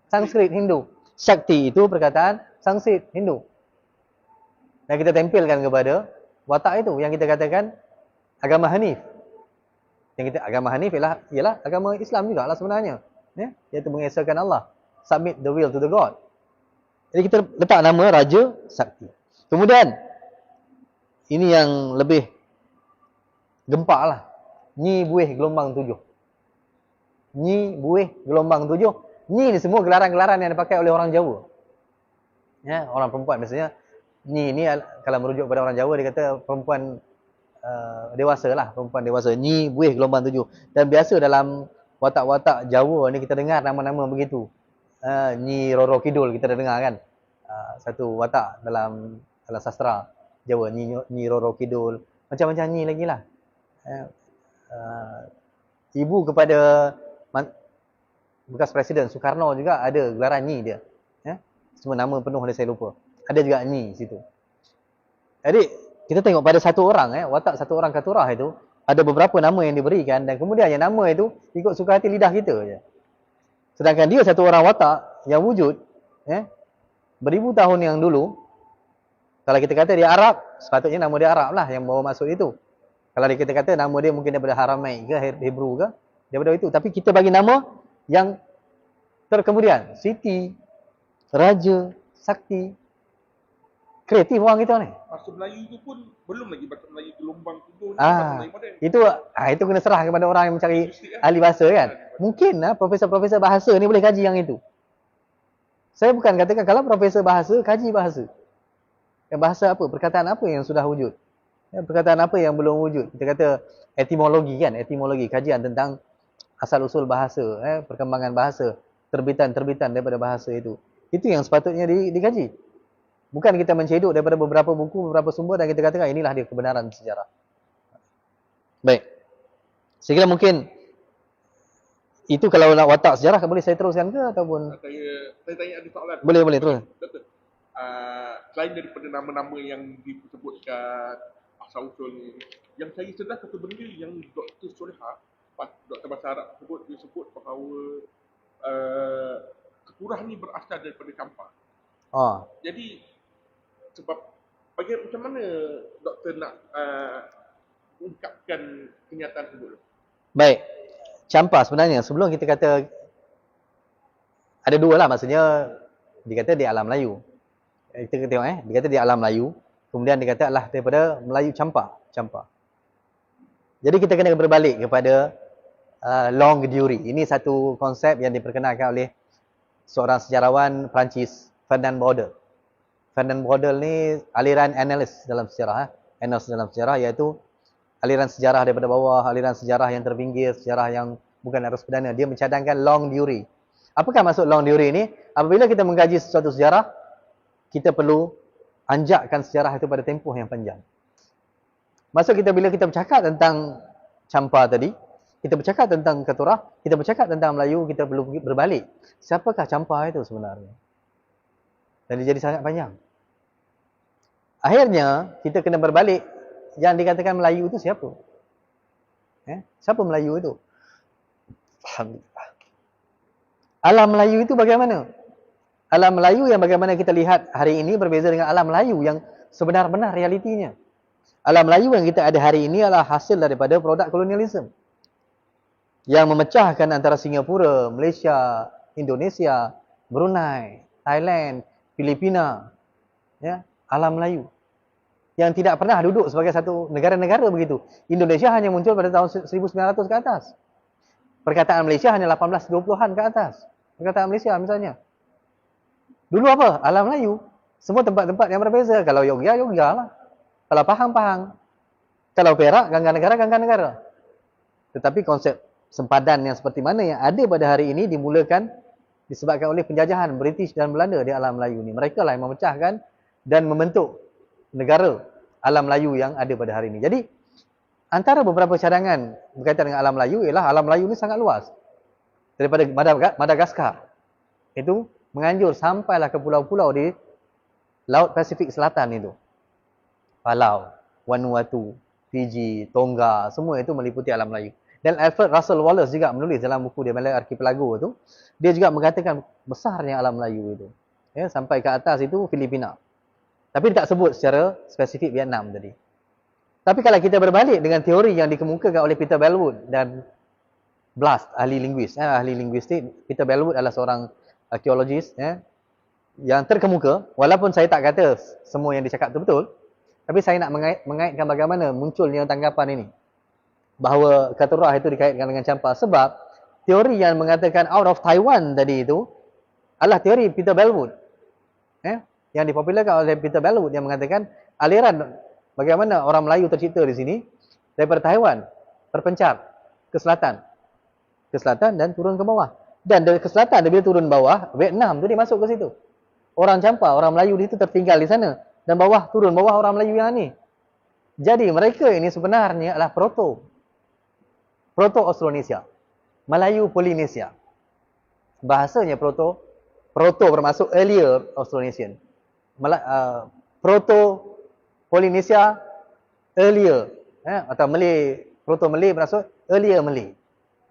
Sanskrit Hindu. Sakti itu perkataan Sanskrit Hindu. Dan kita tempelkan kepada watak itu yang kita katakan agama Hanif. Yang kita agama Hanif ialah agama Islam juga lah sebenarnya. Iaitu mengesahkan Allah. Submit the will to the God. Jadi kita letak nama Raja Sakti. Kemudian, ini yang lebih gempak lah. Nyi Buih Gelombang 7. Nyi Buih Gelombang 7. Nyi ni semua gelaran-gelaran yang dipakai oleh orang Jawa. Orang perempuan biasanya. Nyi ni kalau merujuk pada orang Jawa, dia kata perempuan dewasa lah. Perempuan dewasa. Nyi Buih Gelombang 7. Dan biasa dalam watak-watak Jawa ni kita dengar nama-nama begitu. Nyi Roro Kidul kita dah dengar kan. Satu watak dalam sastra Jawa. Nyi Roro Kidul. Macam-macam Nyi lagi lah. Ibu kepada bekas Presiden Soekarno juga ada gelaran Nyi dia. Semua nama penuh dia saya lupa. Ada juga Nyi situ. Jadi kita tengok pada satu orang, watak satu orang Katurah itu, ada beberapa nama yang diberikan dan kemudian yang nama itu ikut suka hati lidah kita je. Sedangkan dia satu orang watak yang wujud beribu tahun yang dulu. Kalau kita kata dia Arab, sepatutnya nama dia Arab lah yang bawa masuk itu. Kalau kita kata nama dia mungkin daripada Haramain ke Hebrew ke, daripada itu. Tapi kita bagi nama yang terkemudian. Siti, Raja, Sakti. Kreatif orang kita ni. Bahasa Melayu tu pun belum lagi bahasa Melayu gelombang 7 ni. Itu kena serah kepada orang yang mencari ahli bahasa kan. Mungkin profesor-profesor bahasa ni boleh kaji yang itu. Saya bukan katakan kalau profesor bahasa, kaji bahasa. Bahasa apa? Perkataan apa yang sudah wujud? Perkataan apa yang belum wujud? Kita kata etimologi kan? Etimologi, kajian tentang asal-usul bahasa, perkembangan bahasa, terbitan-terbitan daripada bahasa itu. Itu yang sepatutnya dikaji. Bukan kita menceduk daripada beberapa buku, beberapa sumber dan kita katakan inilah dia kebenaran sejarah. Baik. Saya kira mungkin itu kalau nak watak sejarah, boleh saya teruskan ke ataupun? Saya tanya ada soalan. Boleh terus. Betul. Selain daripada nama-nama yang disebutkan asal-usul ni, yang saya sedar satu benda yang Dr. Soleha, Dr. Bahasa Arab sebut, dia sebut bahawa Keturah ni berasal daripada Campak. Jadi sebab macam mana doktor nak ungkapkan kenyataan tersebut? Baik. Campa sebenarnya sebelum kita kata ada dua lah, maksudnya dikata di alam Melayu. Kita tengok dikata di alam Melayu, kemudian dikata adalah daripada Melayu campa. Jadi kita kena berbalik kepada longue durée. Ini satu konsep yang diperkenalkan oleh seorang sejarawan Perancis, Fernand Braudel. Fernand Braudel ni aliran analis dalam sejarah, annals dalam sejarah, iaitu aliran sejarah daripada bawah, aliran sejarah yang terpinggir, sejarah yang bukan arus perdana. Dia mencadangkan longue durée. Apakah maksud longue durée ni? Apabila kita mengkaji sesuatu sejarah, kita perlu anjakkan sejarah itu pada tempoh yang panjang. Maksud kita bila kita bercakap tentang campa tadi, kita bercakap tentang keturah, kita bercakap tentang Melayu, kita perlu berbalik. Siapakah campa itu sebenarnya? Dan dia jadi sangat panjang. Akhirnya, kita kena berbalik. Yang dikatakan Melayu itu siapa? Siapa Melayu itu? Alhamdulillah. Alam Melayu itu bagaimana? Alam Melayu yang bagaimana kita lihat hari ini berbeza dengan alam Melayu yang sebenar-benar realitinya. Alam Melayu yang kita ada hari ini adalah hasil daripada produk kolonialisme yang memecahkan antara Singapura, Malaysia, Indonesia, Brunei, Thailand, Filipina, alam Melayu yang tidak pernah duduk sebagai satu negara-negara begitu. Indonesia hanya muncul pada tahun 1900 ke atas. Perkataan Malaysia hanya 1820-an ke atas. Perkataan Malaysia misalnya. Dulu apa? Alam Melayu. Semua tempat-tempat yang berbeza. Kalau Yogyakarta, Yogyakarta lah. Kalau Pahang. Kalau Perak, Gangga-negara. Tetapi konsep sempadan yang seperti mana yang ada pada hari ini dimulakan disebabkan oleh penjajahan British dan Belanda di alam Melayu ini. Mereka lah yang memecahkan dan membentuk negara alam Melayu yang ada pada hari ini. Jadi, antara beberapa cadangan berkaitan dengan alam Melayu ialah alam Melayu ini sangat luas. Daripada Madagaskar. Itu menganjur sampailah ke pulau-pulau di Laut Pasifik Selatan itu. Palau, Vanuatu, Fiji, Tonga, semua itu meliputi alam Melayu. Dan Alfred Russel Wallace juga menulis dalam buku dia, Malay Archipelago itu, dia juga mengatakan besarnya alam Melayu itu. Sampai ke atas itu Filipina. Tapi dia tak sebut secara spesifik Vietnam tadi. Tapi kalau kita berbalik dengan teori yang dikemukakan oleh Peter Bellwood dan Blast, ahli linguistik. Peter Bellwood adalah seorang arkeologis yang terkemuka, walaupun saya tak kata semua yang dicakap itu betul, tapi saya nak mengaitkan bagaimana munculnya tanggapan ini. Bahawa katurah itu dikaitkan dengan campa. Sebab teori yang mengatakan out of Taiwan tadi itu adalah teori Peter Bellwood. Yang dipopularkan oleh Peter Bellwood yang mengatakan aliran bagaimana orang Melayu tercipta di sini daripada Taiwan terpencar ke selatan dan turun ke bawah. Dan dari ke selatan, bila turun bawah, Vietnam tu dia masuk ke situ. Orang campa, orang Melayu itu tertinggal di sana. Dan turun bawah orang Melayu yang ni. Jadi mereka ini sebenarnya adalah Proto-Austronesia. Melayu Polinesia. Bahasanya proto bermaksud earlier Austronesian. Proto-Polinesia earlier. Atau Malay, Proto-Malay bermaksud earlier Malay.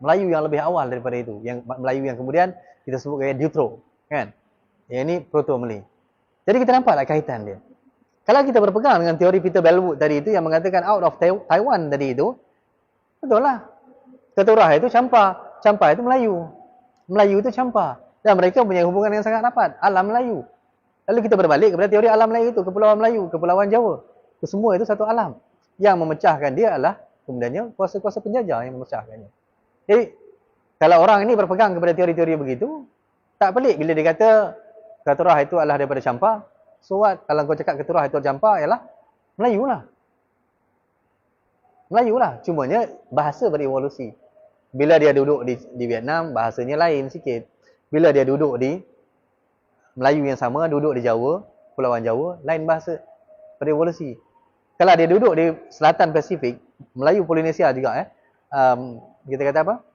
Melayu yang lebih awal daripada itu. Yang Melayu yang kemudian kita sebut sebagai Deutero. Kan? Yang ini Proto-Malay. Jadi kita nampaklah kaitan dia. Kalau kita berpegang dengan teori Peter Bellwood tadi itu yang mengatakan out of Taiwan tadi itu, betul lah. Keturah itu campa. Campa itu Melayu. Melayu itu campa. Dan mereka punya hubungan yang sangat rapat. Alam Melayu. Lalu kita berbalik kepada teori alam Melayu itu. Kepulauan Melayu, Kepulauan Jawa. Semua itu satu alam. Yang memecahkan dia adalah kemudiannya kuasa-kuasa penjajah yang memecahkannya. Jadi, kalau orang ini berpegang kepada teori-teori begitu, tak pelik bila dia kata keturah itu adalah daripada campa. So what? Kalau kau cakap keturah itu campa, ialah Melayu lah. Melayu lah. Cumanya bahasa berevolusi. Bila dia duduk di Vietnam, bahasanya lain sikit. Bila dia duduk di Melayu yang sama, duduk di Jawa, Pulauan Jawa, lain bahasa berevolusi. Kalau dia duduk di Selatan Pasifik, Melayu Polinesia juga kita kata apa?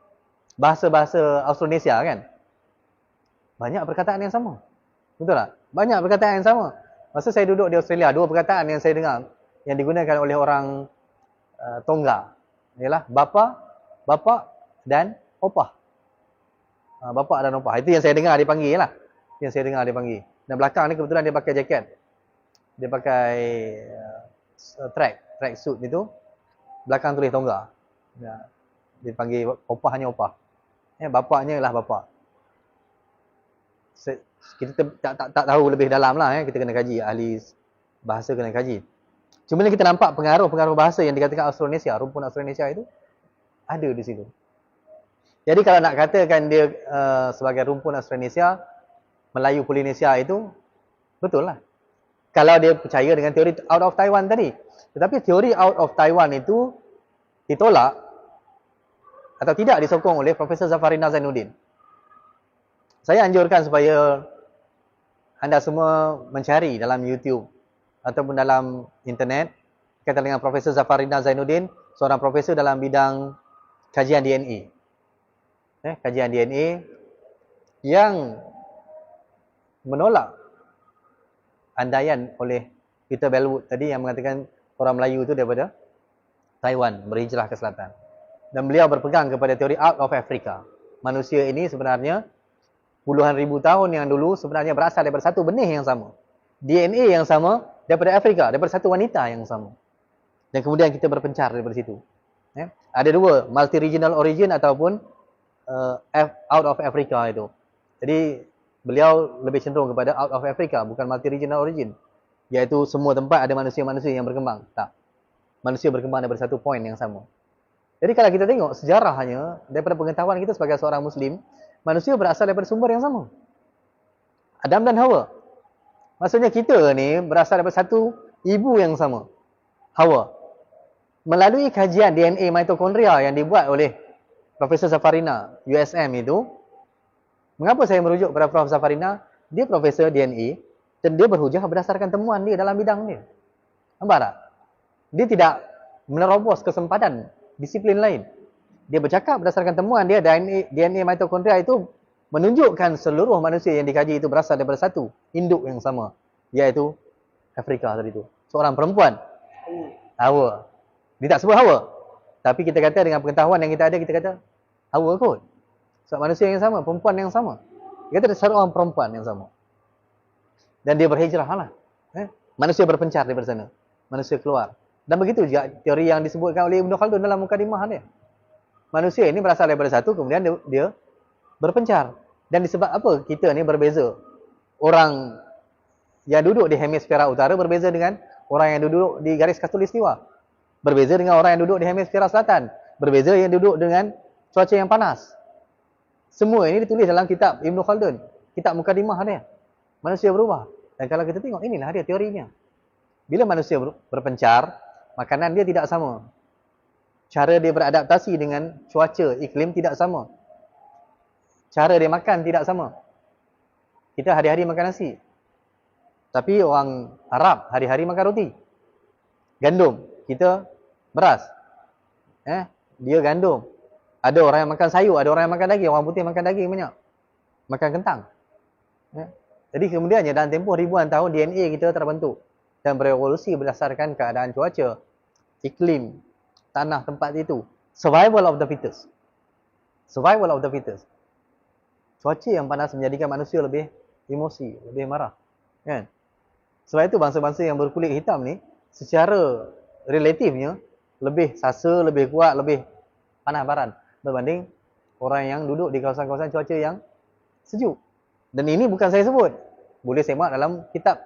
Bahasa-bahasa Austronesia kan? Banyak perkataan yang sama. Betul tak? Banyak perkataan yang sama. Masa saya duduk di Australia, dua perkataan yang saya dengar yang digunakan oleh orang Tonga ialah bapa dan opah. Bapa dan opah. Itu yang saya dengar dia panggil lah. Yang saya dengar dia panggil. Dan belakang ni kebetulan dia pakai jaket. Dia pakai track suit itu, belakang tulis Tonga. Ya. Dia panggil opahnya opah. Bapaknya lah bapak. Kita tak tahu lebih dalam lah, kita kena kaji, ahli bahasa kena kaji. Cuma kita nampak pengaruh bahasa yang dikatakan Austronesia, rumpun Austronesia itu ada di situ. Jadi kalau nak katakan dia sebagai rumpun Austronesia, Melayu Polinesia itu betul lah. Kalau dia percaya dengan teori out of Taiwan tadi. Tetapi teori out of Taiwan itu ditolak atau tidak disokong oleh Profesor Zafarina Zainuddin. Saya anjurkan supaya anda semua mencari dalam YouTube ataupun dalam internet kaitan dengan Profesor Zafarina Zainuddin, seorang profesor dalam bidang kajian DNA. Kajian DNA yang menolak andaian oleh Peter Bellwood tadi yang mengatakan orang Melayu itu daripada Taiwan berhijrah ke selatan. Dan beliau berpegang kepada teori out of Africa. Manusia ini sebenarnya puluhan ribu tahun yang dulu sebenarnya berasal daripada satu benih yang sama. DNA yang sama daripada Afrika, daripada satu wanita yang sama. Dan kemudian kita berpencar daripada situ. Ada dua, multi-regional origin ataupun out of Africa itu. Jadi beliau lebih cenderung kepada out of Africa, bukan multi-regional origin. Iaitu semua tempat ada manusia-manusia yang berkembang. Tak. Manusia berkembang daripada satu point yang sama. Jadi kalau kita tengok sejarahnya, daripada pengetahuan kita sebagai seorang Muslim, manusia berasal daripada sumber yang sama. Adam dan Hawa. Maksudnya kita ni berasal daripada satu ibu yang sama. Hawa. Melalui kajian DNA mitokondria yang dibuat oleh Profesor Zafarina, USM itu, mengapa saya merujuk kepada Prof. Zafarina? Dia profesor DNA dan dia berhujah berdasarkan temuan dia dalam bidang dia. Nampak tak? Dia tidak menerobos kesempatan disiplin lain. Dia bercakap berdasarkan temuan dia, DNA mitokondria itu menunjukkan seluruh manusia yang dikaji itu berasal daripada satu induk yang sama, iaitu Afrika tadi itu. Seorang perempuan, Hawa. Dia tak sebut Hawa, tapi kita kata dengan pengetahuan yang kita ada, kita kata Hawa kot. Sebab manusia yang sama, perempuan yang sama. Dia kata ada seorang perempuan yang sama. Dan dia berhijrah lah. Manusia berpencar daripada sana. Manusia keluar. Dan begitu juga teori yang disebutkan oleh Ibn Khaldun dalam mukadimah dia. Manusia ini berasal daripada satu, kemudian dia berpencar. Dan disebab apa kita ni berbeza? Orang yang duduk di hemisfera utara berbeza dengan orang yang duduk di garis khatulistiwa. Berbeza dengan orang yang duduk di hemisfera selatan. Berbeza yang duduk dengan cuaca yang panas. Semua ini ditulis dalam kitab Ibn Khaldun. Kitab mukadimah dia. Manusia berubah. Dan kalau kita tengok, inilah dia teorinya. Bila manusia berpencar, makanan dia tidak sama. Cara dia beradaptasi dengan cuaca, iklim tidak sama. Cara dia makan tidak sama. Kita hari-hari makan nasi. Tapi orang Arab hari-hari makan roti. Gandum. Kita beras. Dia gandum. Ada orang yang makan sayur, ada orang yang makan daging. Orang putih makan daging banyak. Makan kentang. Jadi kemudiannya dalam tempoh ribuan tahun DNA kita terbentuk. Dan berevolusi berdasarkan keadaan cuaca, iklim, tanah tempat itu. Survival of the fittest. Survival of the fittest. Cuaca yang panas menjadikan manusia lebih emosi, lebih marah. Kan? Sebab itu bangsa-bangsa yang berkulit hitam ni, secara relatifnya, lebih sasa, lebih kuat, lebih panas baran. Berbanding orang yang duduk di kawasan-kawasan cuaca yang sejuk. Dan ini bukan saya sebut. Boleh semak dalam kitab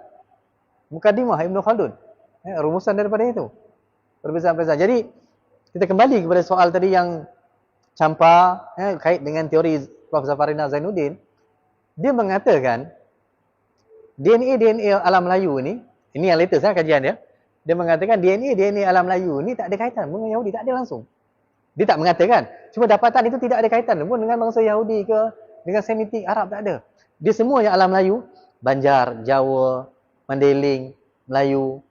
Mukadimah Ibn Khaldun. Rumusan daripada itu. Perbezaan-perbezaan. Jadi, kita kembali kepada soal tadi yang campa kait dengan teori Prof. Zafarina Zainuddin. Dia mengatakan DNA alam Melayu ini yang latest kajian dia. Dia mengatakan DNA alam Melayu ini tak ada kaitan dengan Yahudi, tak ada langsung. Dia tak mengatakan. Cuma dapatan itu tidak ada kaitan pun dengan bangsa Yahudi ke, dengan Semitik, Arab, tak ada. Dia semua yang alam Melayu, Banjar, Jawa, Mandailing, Melayu,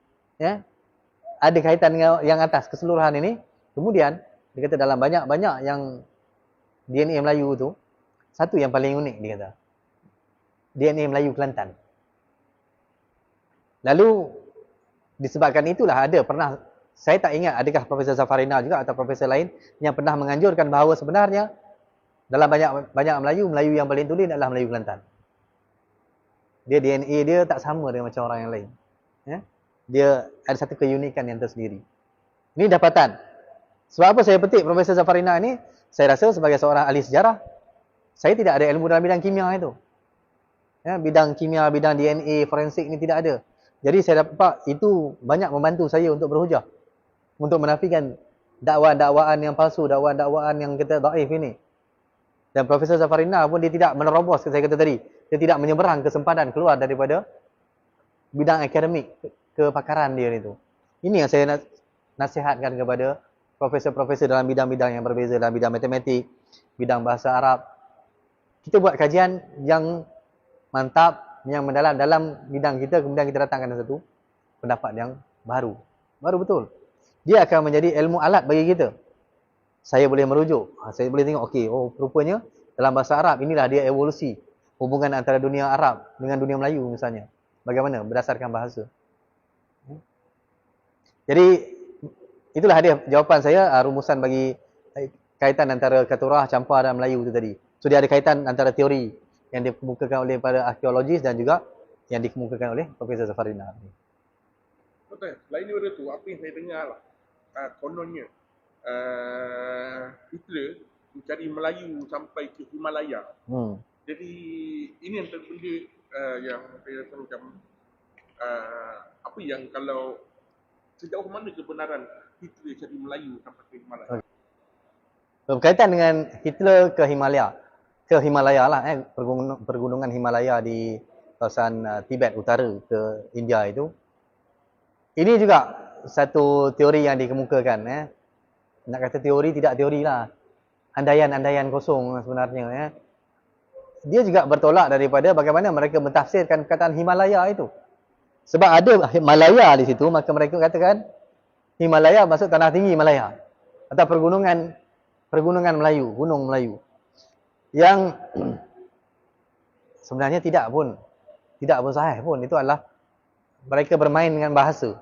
ada kaitan dengan yang atas keseluruhan ini. Kemudian, dia kata dalam banyak-banyak yang DNA Melayu tu, satu yang paling unik dia kata. DNA Melayu Kelantan. Lalu, disebabkan itulah pernah, saya tak ingat adakah Profesor Zafarina juga atau profesor lain yang pernah menganjurkan bahawa sebenarnya dalam banyak Melayu yang paling tulen adalah Melayu Kelantan. Dia DNA dia tak sama dengan macam orang yang lain. dia ada satu keunikan yang tersendiri. Ini dapatan. Sebab apa saya petik Profesor Zafarina ini? Saya rasa sebagai seorang ahli sejarah, saya tidak ada ilmu dalam bidang kimia itu. Ya, bidang kimia, bidang DNA, forensik ini tidak ada. Jadi saya dapat itu banyak membantu saya untuk berhujah. Untuk menafikan dakwaan-dakwaan yang palsu, dakwaan-dakwaan yang kita dhaif ini. Dan Profesor Zafarina pun dia tidak menerobos, saya kata tadi. Dia tidak menyeberang ke sempadan keluar daripada bidang akademik, kepakaran dia itu. Ini yang saya nasihatkan kepada profesor-profesor dalam bidang-bidang yang berbeza, dalam bidang matematik, bidang bahasa Arab. Kita buat kajian yang mantap, yang mendalam dalam bidang kita, kemudian kita datangkan satu pendapat yang baru. Baru betul. Dia akan menjadi ilmu alat bagi kita. Saya boleh merujuk. Saya boleh tengok, okey, oh rupanya dalam bahasa Arab, inilah dia evolusi hubungan antara dunia Arab dengan dunia Melayu misalnya. Bagaimana? Berdasarkan bahasa. Jadi, itulah dia jawapan saya, rumusan bagi kaitan antara Katurah, Campar dan Melayu itu tadi. So, dia ada kaitan antara teori yang dikemukakan oleh para arkeologis dan juga yang dikemukakan oleh Profesor Zafarina. Betul. Selain daripada tu, apa yang saya dengar lah, kononnya, Hitler mencari Melayu sampai ke Himalaya. Jadi, ini yang benda yang saya rasa macam, apa yang kalau sejauh mana kebenaran Hitler cari Melayu sampai ke Himalaya? Berkaitan dengan Hitler ke Himalaya lah, pergunungan Himalaya di kawasan Tibet Utara ke India itu. Ini juga satu teori yang dikemukakan. Nak kata teori, tidak teori lah. Andaian-andaian kosong sebenarnya. Dia juga bertolak daripada bagaimana mereka mentafsirkan perkataan Himalaya itu. Sebab ada Malaya di situ, maka mereka katakan Himalaya maksud tanah tinggi Malaya. Atau pergunungan Melayu, gunung Melayu. Yang sebenarnya tidak pun sahih pun. Itu adalah mereka bermain dengan bahasa.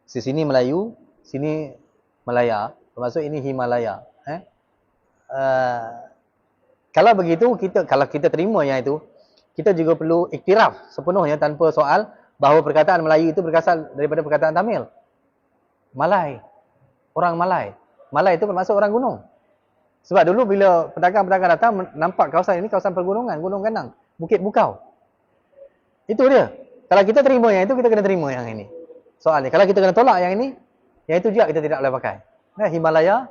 Sini Melayu, sini Malaya. Bermaksud ini Himalaya. Kalau begitu, kalau kita terima yang itu, kita juga perlu iktiraf sepenuhnya tanpa soal bahawa perkataan Melayu itu berasal daripada perkataan Tamil. Malay. Orang Malay. Malay itu bermaksud orang gunung. Sebab dulu bila pedagang-pedagang datang, nampak kawasan ini kawasan pergunungan, Gunung Ganang, Bukit Bukau. Itu dia. Kalau kita terima yang itu, kita kena terima yang ini. Soalnya, kalau kita kena tolak yang ini, yang itu juga kita tidak boleh pakai. Himalaya,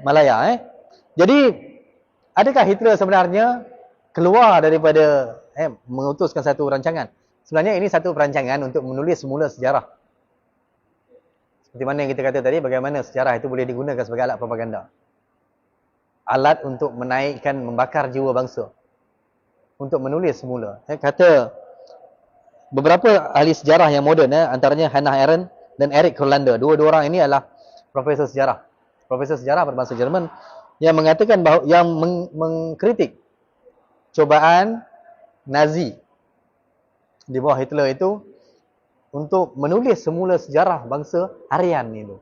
Malaya. Jadi, adakah Hitler sebenarnya keluar daripada mengutuskan satu rancangan? Sebenarnya ini satu perancangan untuk menulis semula sejarah. Seperti mana yang kita kata tadi, bagaimana sejarah itu boleh digunakan sebagai alat propaganda. Alat untuk menaikkan, membakar jiwa bangsa. Untuk menulis semula. Kata beberapa ahli sejarah yang moden, antaranya Hannah Arendt dan Erich Hollander. Dua-dua orang ini adalah profesor sejarah. Profesor sejarah berbangsa Jerman yang mengatakan bahawa, yang mengkritik cubaan Nazi di bawah Hitler itu untuk menulis semula sejarah bangsa Aryan itu.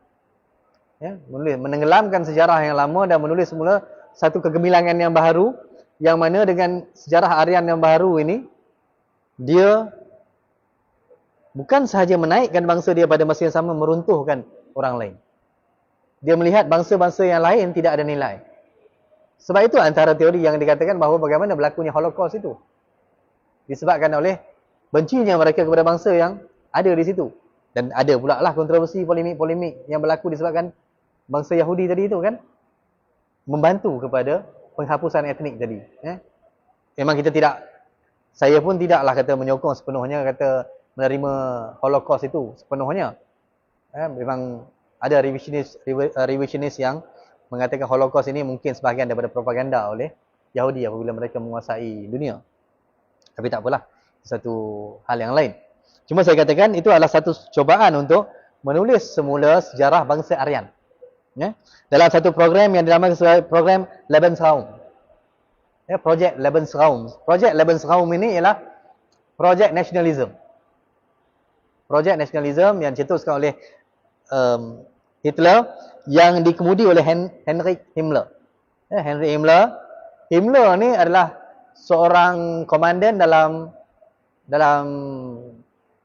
Menenggelamkan sejarah yang lama dan menulis semula satu kegemilangan yang baru, yang mana dengan sejarah Aryan yang baru ini, dia bukan sahaja menaikkan bangsa dia pada masa yang sama, meruntuhkan orang lain. Dia melihat bangsa-bangsa yang lain tidak ada nilai. Sebab itu antara teori yang dikatakan bahawa bagaimana berlakunya Holocaust itu disebabkan oleh bencinya mereka kepada bangsa yang ada di situ. Dan ada pula lah kontroversi, polemik-polemik yang berlaku disebabkan bangsa Yahudi tadi itu kan membantu kepada penghapusan etnik tadi. Memang kita tidak, saya pun tidaklah kata menyokong sepenuhnya kata menerima Holocaust itu sepenuhnya. Memang ada revisionis yang mengatakan Holocaust ini mungkin sebahagian daripada propaganda oleh Yahudi apabila mereka menguasai dunia. Tapi tak apalah, satu hal yang lain. Cuma saya katakan itu adalah satu cubaan untuk menulis semula sejarah bangsa Aryan. Dalam satu program yang dinamakan sebagai program Lebensraum. Projek Lebensraum. Projek Lebensraum ini ialah projek nasionalisme. Projek nasionalisme yang dicetuskan oleh Hitler yang dikemudi oleh Heinrich Himmler. Heinrich Himmler. Himmler ni adalah seorang komandan dalam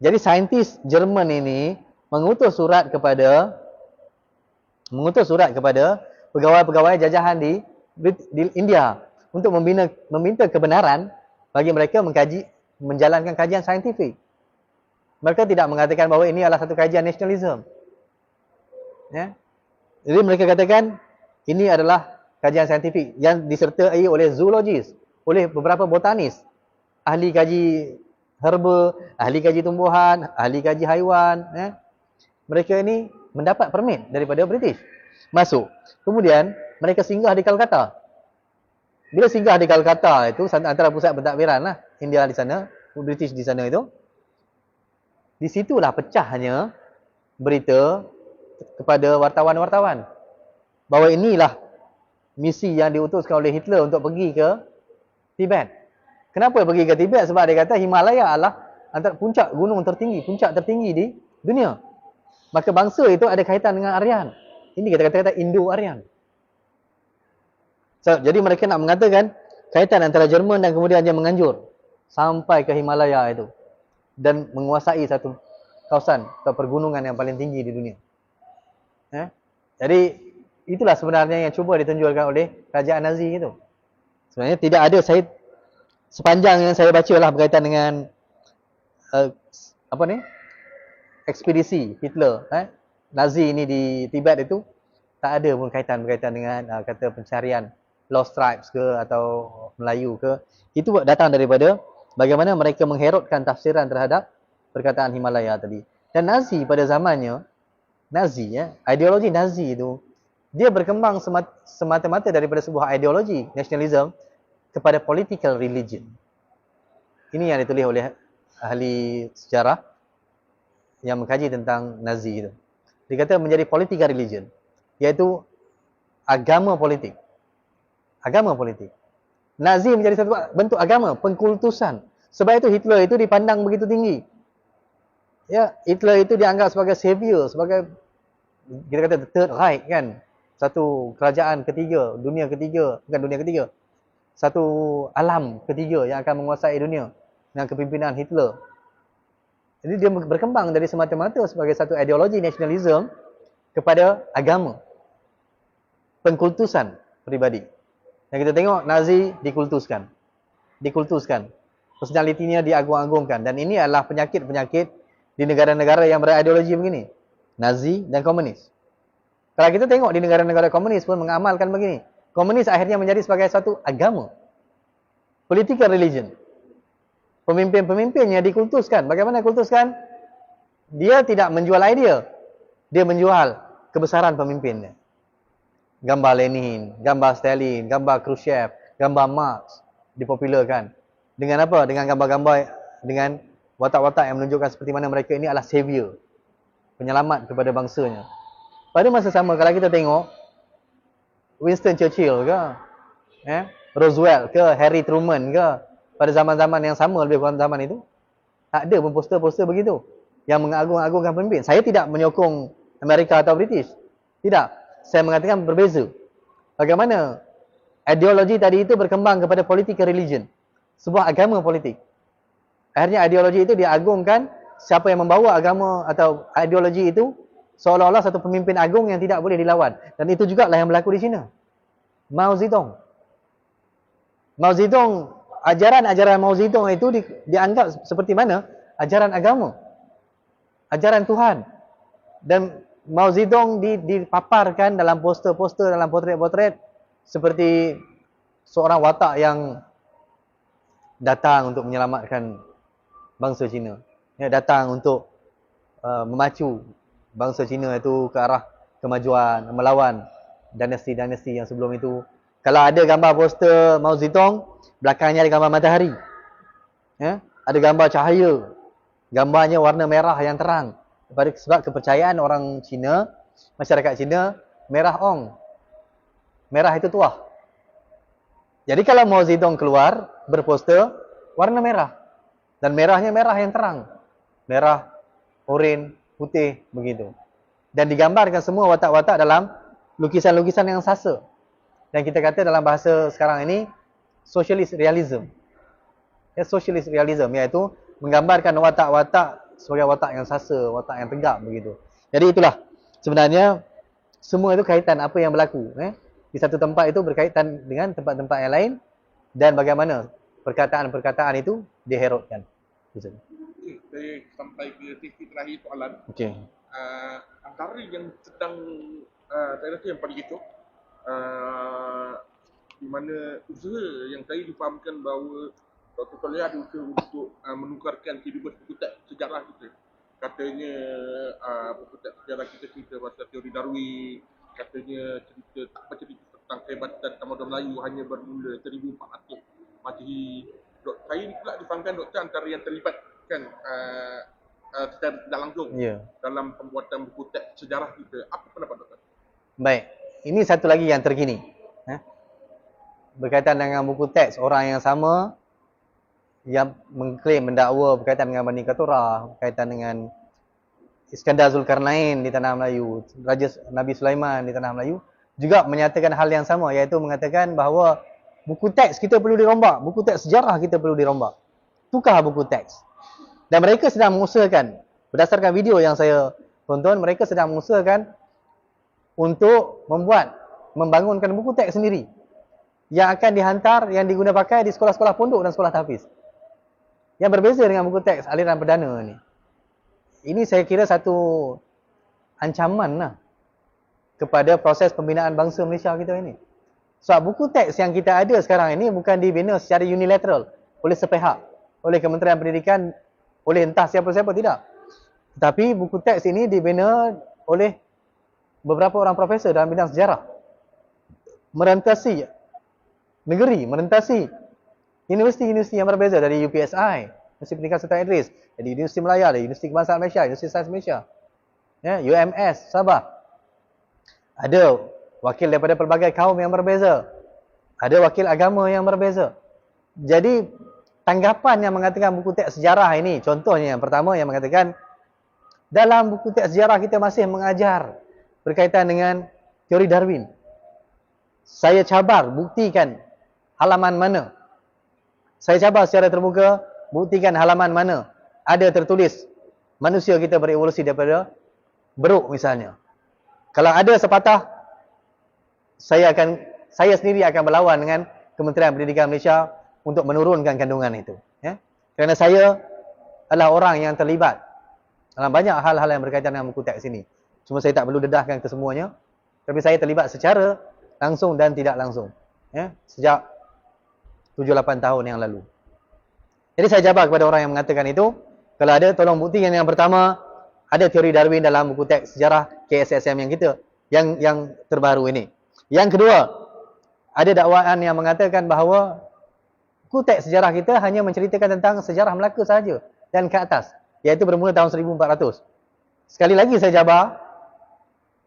Jadi saintis Jerman ini mengutus surat kepada pegawai-pegawai jajahan di India untuk meminta kebenaran bagi mereka menjalankan kajian saintifik. Mereka tidak mengatakan bahawa ini adalah satu kajian nasionalisme. Ya. Jadi mereka katakan ini adalah kajian saintifik yang disertai oleh zoologis, oleh beberapa botanis, ahli kaji herba, ahli kaji tumbuhan, ahli kaji haiwan. Ya. Mereka ini mendapat permit daripada British masuk. Kemudian mereka singgah di Calcutta. Bila singgah di Calcutta itu antara pusat pentadbiran lah India di sana, British di sana itu. Di situlah pecahnya berita kepada wartawan-wartawan bahawa inilah misi yang diutuskan oleh Hitler untuk pergi ke Tibet. Kenapa pergi ke Tibet? Sebab dia kata Himalaya adalah antara puncak gunung tertinggi, puncak tertinggi di dunia. Maka bangsa itu ada kaitan dengan Aryan. Ini kita kata Indo-Aryan. So, jadi mereka nak mengatakan kaitan antara Jerman dan kemudian dia menganjur sampai ke Himalaya itu dan menguasai satu kawasan atau pergunungan yang paling tinggi di dunia. Jadi itulah sebenarnya yang cuba ditunjukkan oleh kerajaan Nazi itu. Sebenarnya tidak ada, sepanjang yang saya baca lah berkaitan dengan ekspedisi Hitler Nazi ini di Tibet itu, tak ada pun berkaitan dengan kata pencarian lost tribes ke atau Melayu ke. Itu datang daripada bagaimana mereka mengherutkan tafsiran terhadap perkataan Himalaya tadi. Dan Nazi pada zamannya, ideologi Nazi itu, dia berkembang semata-mata daripada sebuah ideologi nasionalisme kepada political religion. Ini yang ditulis oleh ahli sejarah yang mengkaji tentang Nazi itu. Dia kata menjadi political religion, iaitu agama politik. Agama politik. Nazi menjadi satu bentuk agama, pengkultusan. Sebab itu Hitler itu dipandang begitu tinggi. Ya, Hitler itu dianggap sebagai savior, sebagai kita kata the third Reich kan. Satu kerajaan ketiga, dunia ketiga, bukan dunia ketiga. Satu alam ketiga yang akan menguasai dunia dengan kepimpinan Hitler. Jadi dia berkembang dari semata-mata sebagai satu ideologi nasionalisme kepada agama. Pengkultusan pribadi. Yang kita tengok Nazi dikultuskan. Personalitinya diagung-agungkan. Dan ini adalah penyakit-penyakit di negara-negara yang berideologi begini. Nazi dan komunis. Kalau kita tengok di negara-negara komunis pun mengamalkan begini. Komunis akhirnya menjadi sebagai satu agama. Political religion. Pemimpin-pemimpinnya dikultuskan. Bagaimana kultuskan? Dia tidak menjual idea. Dia menjual kebesaran pemimpinnya. Gambar Lenin, gambar Stalin, gambar Khrushchev, gambar Marx dipopularkan. Dengan apa? Dengan gambar-gambar, dengan watak-watak yang menunjukkan seperti mana mereka ini adalah savior, penyelamat kepada bangsanya. Pada masa sama, kalau kita tengok Winston Churchill ke, Roosevelt ke, Harry Truman ke, pada zaman-zaman yang sama, lebih kurang zaman itu, tak ada pun poster-poster begitu yang mengagung-agungkan pemimpin. Saya tidak menyokong Amerika atau British. Tidak. Saya mengatakan berbeza. Bagaimana ideologi tadi itu berkembang kepada political religion. Sebuah agama politik. Akhirnya ideologi itu diagungkan, siapa yang membawa agama atau ideologi itu seolah-olah satu pemimpin agung yang tidak boleh dilawan. Dan itu juga lah yang berlaku di China. Mao Zedong. Ajaran-ajaran Mao Zedong itu dianggap seperti mana? Ajaran agama. Ajaran Tuhan. Dan Mao Zedong dipaparkan dalam poster-poster, dalam potret-potret seperti seorang watak yang datang untuk menyelamatkan bangsa Cina. Ya, datang untuk memacu bangsa Cina itu ke arah kemajuan, melawan dinasti-dinasti yang sebelum itu. Kalau ada gambar poster Mao Zedong, belakangnya ada gambar matahari. Ya, ada gambar cahaya. Gambarnya warna merah yang terang. Sebab kepercayaan orang Cina, masyarakat Cina, merah ong. Merah itu tuah. Jadi kalau Mao Zedong keluar, berposter, warna merah. Dan merahnya merah yang terang. Merah, oranye, putih, begitu. Dan digambarkan semua watak-watak dalam lukisan-lukisan yang sasa. Dan kita kata dalam bahasa sekarang ini, socialist realism. Ya, socialist realism, iaitu menggambarkan watak-watak sebagai watak yang sasa, watak yang tegak begitu. Jadi itulah sebenarnya semua itu kaitan apa yang berlaku di satu tempat itu berkaitan dengan tempat-tempat yang lain dan bagaimana perkataan-perkataan itu diherutkan. Okey, saya sampai ke sesi terakhir soalan. Okey. Antara yang sedang saya rasa yang paling esok di mana usaha yang saya difahamkan bahawa Dr. Soleh ada usaha untuk menukarkan kehidupan buku teks sejarah kita. Katanya buku teks sejarah kita cerita pasal teori Darwin, katanya cerita tak apa cerita tentang kehebatan Tamadun Melayu hanya bermula 1400 Masehi. Saya ni pula difahamkan doktor antara yang terlibat kan secara tidak langsung dalam pembuatan buku teks sejarah kita. Apa pendapat doktor? Baik, ini satu lagi yang terkini. Berkaitan dengan buku teks orang yang sama yang mengklaim, mendakwa berkaitan dengan Bani Katurah, berkaitan dengan Iskandar Zulkarnain di Tanah Melayu, Raja Nabi Sulaiman di Tanah Melayu, juga menyatakan hal yang sama, iaitu mengatakan bahawa buku teks kita perlu dirombak, buku teks sejarah kita perlu dirombak. Tukar buku teks. Dan mereka sedang mengusahakan, berdasarkan video yang saya tonton, mereka sedang mengusahakan untuk membangunkan buku teks sendiri yang akan dihantar, yang diguna pakai di sekolah-sekolah pondok dan sekolah tahfiz. Yang berbeza dengan buku teks aliran perdana ni. Ini saya kira satu ancaman lah kepada proses pembinaan bangsa Malaysia kita ini. Sebab buku teks yang kita ada sekarang ini bukan dibina secara unilateral oleh sepihak, oleh Kementerian Pendidikan, oleh entah siapa-siapa, tidak. Tetapi buku teks ini dibina oleh beberapa orang profesor dalam bidang sejarah. Merentasi negeri, merentasi universiti-universiti yang berbeza, dari UPSI, Universiti Pendidikan Sultan Idris, dari Universiti Melaya, dari Universiti Kebangsaan Malaysia, Universiti Sains Malaysia, UMS Sabah. Ada wakil daripada pelbagai kaum yang berbeza, ada wakil agama yang berbeza. Jadi tanggapan yang mengatakan buku teks sejarah ini, contohnya yang pertama yang mengatakan dalam buku teks sejarah kita masih mengajar berkaitan dengan teori Darwin. Saya cabar buktikan halaman mana. Saya cabar secara terbuka buktikan halaman mana ada tertulis manusia kita berevolusi daripada beruk misalnya. Kalau ada sepatah, saya sendiri akan berlawan dengan Kementerian Pendidikan Malaysia untuk menurunkan kandungan itu. Kerana saya adalah orang yang terlibat dalam banyak hal-hal yang berkaitan dengan buku teks ini. Cuma saya tak perlu dedahkan kesemuanya. Tapi saya terlibat secara langsung dan tidak langsung. Sejak 7-8 tahun yang lalu. Jadi saya jabar kepada orang yang mengatakan itu, kalau ada, tolong buktikan yang pertama, ada teori Darwin dalam buku teks sejarah KSSM yang kita, yang terbaru ini. Yang kedua, ada dakwaan yang mengatakan bahawa buku teks sejarah kita hanya menceritakan tentang sejarah Melaka sahaja dan ke atas, iaitu bermula tahun 1400. Sekali lagi saya jabar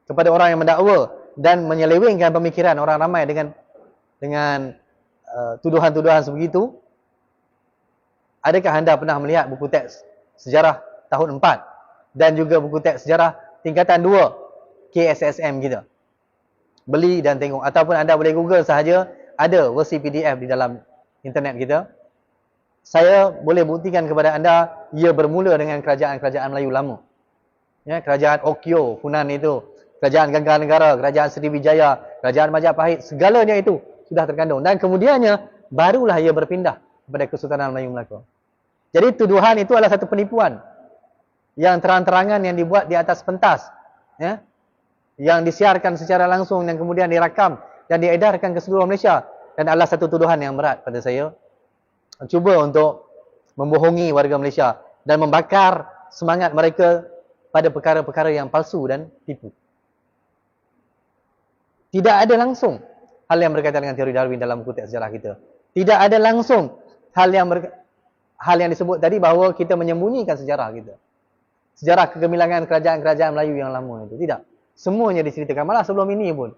kepada orang yang mendakwa dan menyelewengkan pemikiran orang ramai dengan tuduhan-tuduhan sebegitu. Adakah anda pernah melihat buku teks sejarah tahun 4 dan juga buku teks sejarah tingkatan 2 KSSM kita? Beli dan tengok, ataupun anda boleh Google sahaja, ada versi PDF di dalam internet kita. Saya boleh buktikan kepada anda ia bermula dengan kerajaan-kerajaan Melayu lama. Kerajaan Okyo, Funan itu, kerajaan Ganggar Negara, kerajaan Sriwijaya, kerajaan Majapahit, segalanya itu sudah terkandung. Dan kemudiannya barulah ia berpindah kepada Kesultanan Melayu Melaka. Jadi tuduhan itu adalah satu penipuan yang terang-terangan yang dibuat di atas pentas, yang disiarkan secara langsung dan kemudian dirakam dan diedarkan ke seluruh Malaysia, dan adalah satu tuduhan yang berat pada saya. Cuba untuk membohongi warga Malaysia dan membakar semangat mereka pada perkara-perkara yang palsu dan tipu. Tidak ada langsung hal yang berkaitan dengan teori Darwin dalam buku teks sejarah kita. Tidak ada langsung hal yang disebut tadi bahawa kita menyembunyikan sejarah kita. Sejarah kegemilangan kerajaan-kerajaan Melayu yang lama itu. Tidak. Semuanya diceritakan. Malah sebelum ini pun.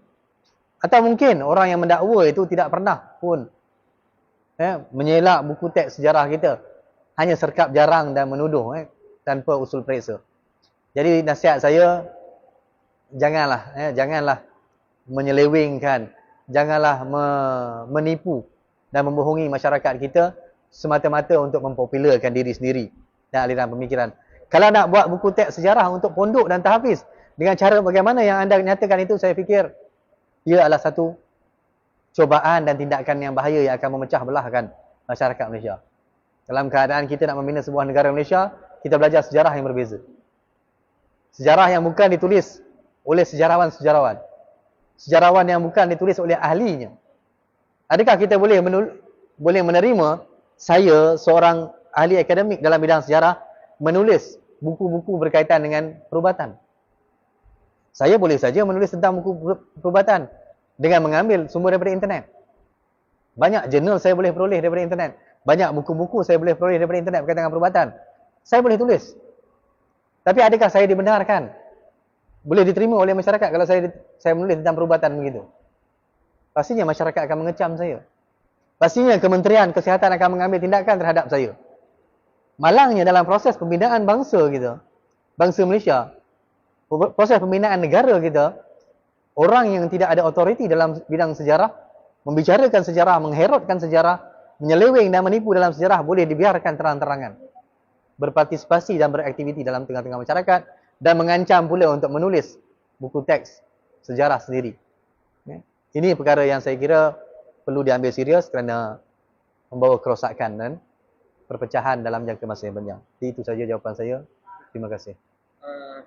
Atau mungkin orang yang mendakwa itu tidak pernah pun menyelak buku teks sejarah kita. Hanya serkap jarang dan menuduh tanpa usul periksa. Jadi nasihat saya, janganlah menyelewengkan, janganlah menipu dan membohongi masyarakat kita semata-mata untuk mempopularkan diri sendiri dan aliran pemikiran. Kalau nak buat buku teks sejarah untuk pondok dan tahfiz dengan cara bagaimana yang anda nyatakan itu, saya fikir ia adalah satu cobaan dan tindakan yang bahaya yang akan memecah belahkan masyarakat Malaysia. Dalam keadaan kita nak membina sebuah negara Malaysia, kita belajar sejarah yang berbeza. Sejarah yang bukan ditulis oleh sejarawan-sejarawan. Sejarawan yang bukan ditulis oleh ahlinya. Adakah kita boleh menerima saya, seorang ahli akademik dalam bidang sejarah, menulis buku-buku berkaitan dengan perubatan? Saya boleh saja menulis tentang buku perubatan dengan mengambil sumber daripada internet. Banyak jurnal saya boleh peroleh daripada internet. Banyak buku-buku saya boleh peroleh daripada internet berkaitan dengan perubatan. Saya boleh tulis. Tapi adakah saya dibenarkan? Boleh diterima oleh masyarakat kalau saya menulis tentang perubatan begitu? Pastinya masyarakat akan mengecam saya. Pastinya Kementerian Kesihatan akan mengambil tindakan terhadap saya. Malangnya dalam proses pembinaan bangsa kita, bangsa Malaysia, proses pembinaan negara kita, orang yang tidak ada otoriti dalam bidang sejarah, membicarakan sejarah, mengherutkan sejarah, menyeleweng dan menipu dalam sejarah boleh dibiarkan terang-terangan. Berpartisipasi dan beraktiviti dalam tengah-tengah masyarakat dan mengancam pula untuk menulis buku teks sejarah sendiri. Ini perkara yang saya kira perlu diambil serius kerana membawa kerosakan dan perpecahan dalam jangka masa yang panjang. Jadi itu saja jawapan saya. Terima kasih.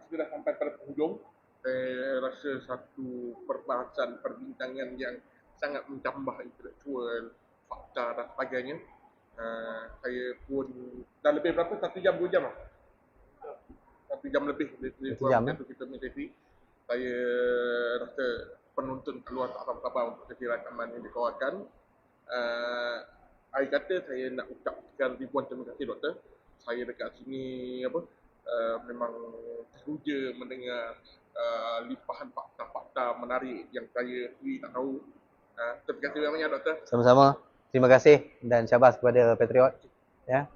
Kita dah sampai pada penghujung. Saya rasa satu perbahasan perbincangan yang sangat menambah intelektual, fakta dan sebagainya. Saya pun dah lebih berapa? 1 jam, 2 jam lah? 1 jam lebih. 1 jam itu kita meditasi. Saya rasa penonton keluar tak sabar untuk sesi rakaman yang dikeluarkan. Akhir kata saya nak ucapkan ribuan terima kasih doktor. Saya dekat sini memang teruja mendengar limpahan fakta-fakta menarik yang saya sendiri tak tahu. Terima kasih banyak doktor. Sama-sama. Terima kasih dan syabas kepada Patriot. Ya.